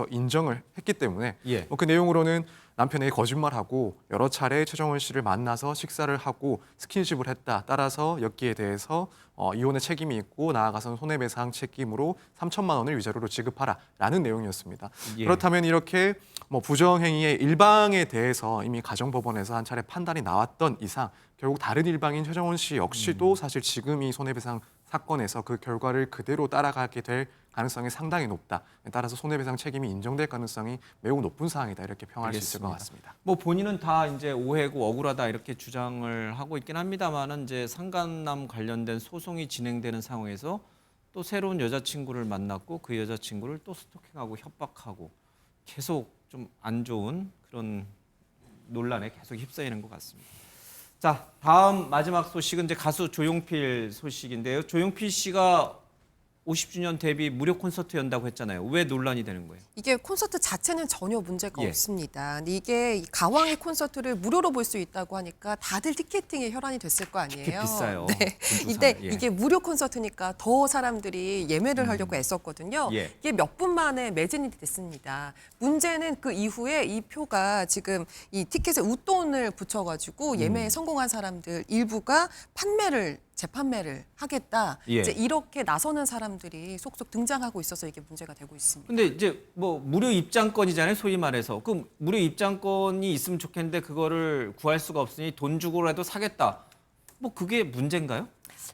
인정을 했기 때문에 예. 그 내용으로는 남편에게 거짓말하고 여러 차례 최정원 씨를 만나서 식사를 하고 스킨십을 했다. 따라서 여기에 대해서 이혼의 책임이 있고 나아가서는 손해배상 책임으로 3천만 원을 위자료로 지급하라라는 내용이었습니다. 예. 그렇다면 이렇게 뭐 부정행위의 일방에 대해서 이미 가정법원에서 한 차례 판단이 나왔던 이상 결국 다른 일방인 최정원 씨 역시도 사실 지금 이 손해배상 사건에서 그 결과를 그대로 따라가게 될 가능성이 상당히 높다. 따라서 손해배상 책임이 인정될 가능성이 매우 높은 사항이다. 이렇게 평할 수 있을 것 같습니다. 뭐 본인은 다 이제 오해고 억울하다 이렇게 주장을 하고 있긴 합니다만은 이제 상간남 관련된 소송이 진행되는 상황에서 또 새로운 여자친구를 만났고 그 여자친구를 또 스토킹하고 협박하고 계속 좀 안 좋은 그런 논란에 계속 휩싸이는 것 같습니다. 자, 다음 마지막 소식은 이제 가수 조용필 소식인데요. 조용필 씨가 50주년 데뷔 무료 콘서트 연다고 했잖아요. 왜 논란이 되는 거예요? 이게 콘서트 자체는 전혀 문제가 예. 없습니다. 근데 이게 이 가왕의 콘서트를 무료로 볼 수 있다고 하니까 다들 티켓팅에 혈안이 됐을 거 아니에요. 티켓 비싸요. 네. 근데 이게 무료 콘서트니까 더 사람들이 예매를 하려고 애썼거든요. 예. 이게 몇 분 만에 매진이 됐습니다. 문제는 그 이후에 이 표가 지금 이 티켓에 웃돈을 붙여가지고 예매에 성공한 사람들 일부가 재판매를 하겠다. 예. 이제 이렇게 나서는 사람들이 속속 등장하고 있어서 이게 문제가 되고 있습니다. 근데 이제 뭐 무료 입장권이잖아요, 소위 말해서. 그럼 무료 입장권이 있으면 좋겠는데 그거를 구할 수가 없으니 돈 주고라도 사겠다. 뭐 그게 문제인가요?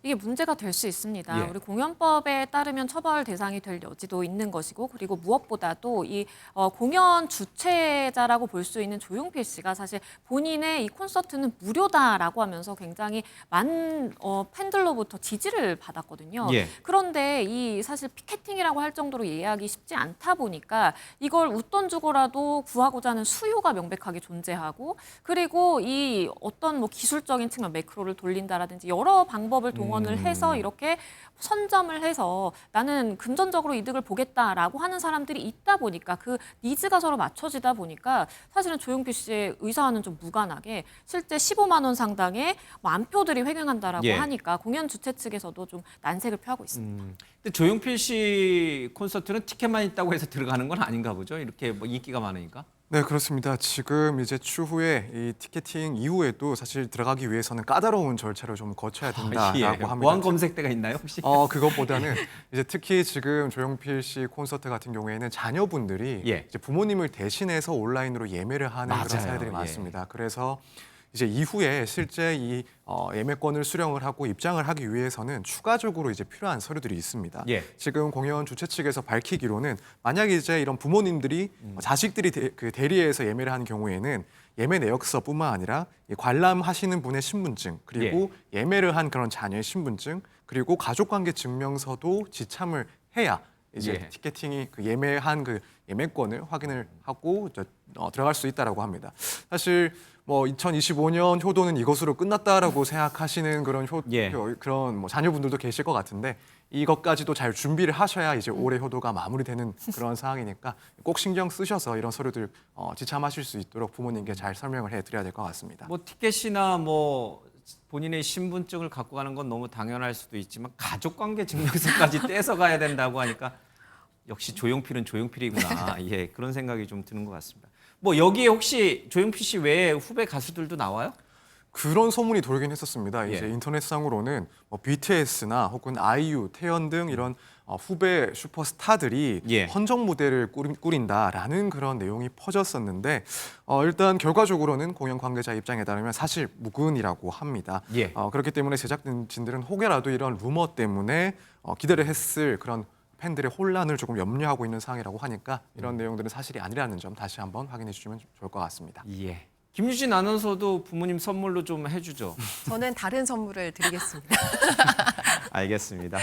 이게 문제가 될 수 있습니다. 예. 우리 공연법에 따르면 처벌 대상이 될 여지도 있는 것이고 그리고 무엇보다도 이 공연 주최자라고 볼 수 있는 조용필 씨가 사실 본인의 이 콘서트는 무료다라고 하면서 굉장히 많은 팬들로부터 지지를 받았거든요. 예. 그런데 이 사실 피켓팅이라고 할 정도로 예약이 쉽지 않다 보니까 이걸 웃돈 주고라도 구하고자 하는 수요가 명백하게 존재하고 그리고 이 어떤 뭐 기술적인 측면 매크로를 돌린다라든지 여러 방법을 동원을 해서 이렇게 선점을 해서 나는 금전적으로 이득을 보겠다라고 하는 사람들이 있다 보니까 그 니즈가 서로 맞춰지다 보니까 사실은 조용필 씨의 의사와는 좀 무관하게 실제 15만 원 상당의 안표들이 횡행한다라고 예. 하니까 공연 주최 측에서도 좀 난색을 표하고 있습니다. 근데 조용필 씨 콘서트는 티켓만 있다고 해서 들어가는 건 아닌가 보죠. 이렇게 뭐 인기가 많으니까. 네, 그렇습니다. 지금 이제 추후에 이 티켓팅 이후에도 사실 들어가기 위해서는 까다로운 절차를 좀 거쳐야 된다라고 합니다. 보안 검색대가 있나요, 혹시? 그것보다는 이제 특히 지금 조용필 씨 콘서트 같은 경우에는 자녀분들이 예. 이제 부모님을 대신해서 온라인으로 예매를 하는 맞아요. 그런 사례들이 예. 많습니다. 그래서 이제 이후에 실제 이 예매권을 수령을 하고 입장을 하기 위해서는 추가적으로 이제 필요한 서류들이 있습니다. 예. 지금 공연 주최 측에서 밝히기로는 만약 이제 이런 부모님들이 자식들이 그 대리해서 예매를 하는 경우에는 예매 내역서뿐만 아니라 이 관람하시는 분의 신분증 그리고 예매를 한 그런 자녀의 신분증 그리고 가족관계 증명서도 지참을 해야 이제 예. 티켓팅이 그 예매한 그 예매권을 확인을 하고 들어갈 수 있다라고 합니다. 사실 뭐 2025년 효도는 이것으로 끝났다라고 생각하시는 그런 그런 뭐 자녀분들도 계실 것 같은데 이것까지도 잘 준비를 하셔야 이제 올해 효도가 마무리되는 그런 상황이니까 꼭 신경 쓰셔서 이런 서류들 지참하실 수 있도록 부모님께 잘 설명을 해드려야 될 것 같습니다. 뭐 티켓이나 뭐 본인의 신분증을 갖고 가는 건 너무 당연할 수도 있지만 가족관계 증명서까지 떼서 가야 된다고 하니까 역시 조용필은 조용필이구나. 예, 그런 생각이 좀 드는 것 같습니다. 뭐 여기에 혹시 조용필 씨 외에 후배 가수들도 나와요? 그런 소문이 돌긴 했었습니다. 이제 예. 인터넷상으로는 뭐 BTS나 혹은 아이유, 태연 등 이런 후배 슈퍼스타들이 헌정 무대를 꾸린다라는 그런 내용이 퍼졌었는데 일단 결과적으로는 공연 관계자 입장에 따르면 사실 무근이라고 합니다. 그렇기 때문에 제작진들은 혹여라도 이런 루머 때문에 기대를 했을 그런 팬들의 혼란을 조금 염려하고 있는 상황이라고 하니까 이런 내용들은 사실이 아니라는 점 다시 한번 확인해 주시면 좋을 것 같습니다. 예. 김유진 아나운서도 부모님 선물로 좀 해주죠. 저는 다른 선물을 드리겠습니다. 알겠습니다.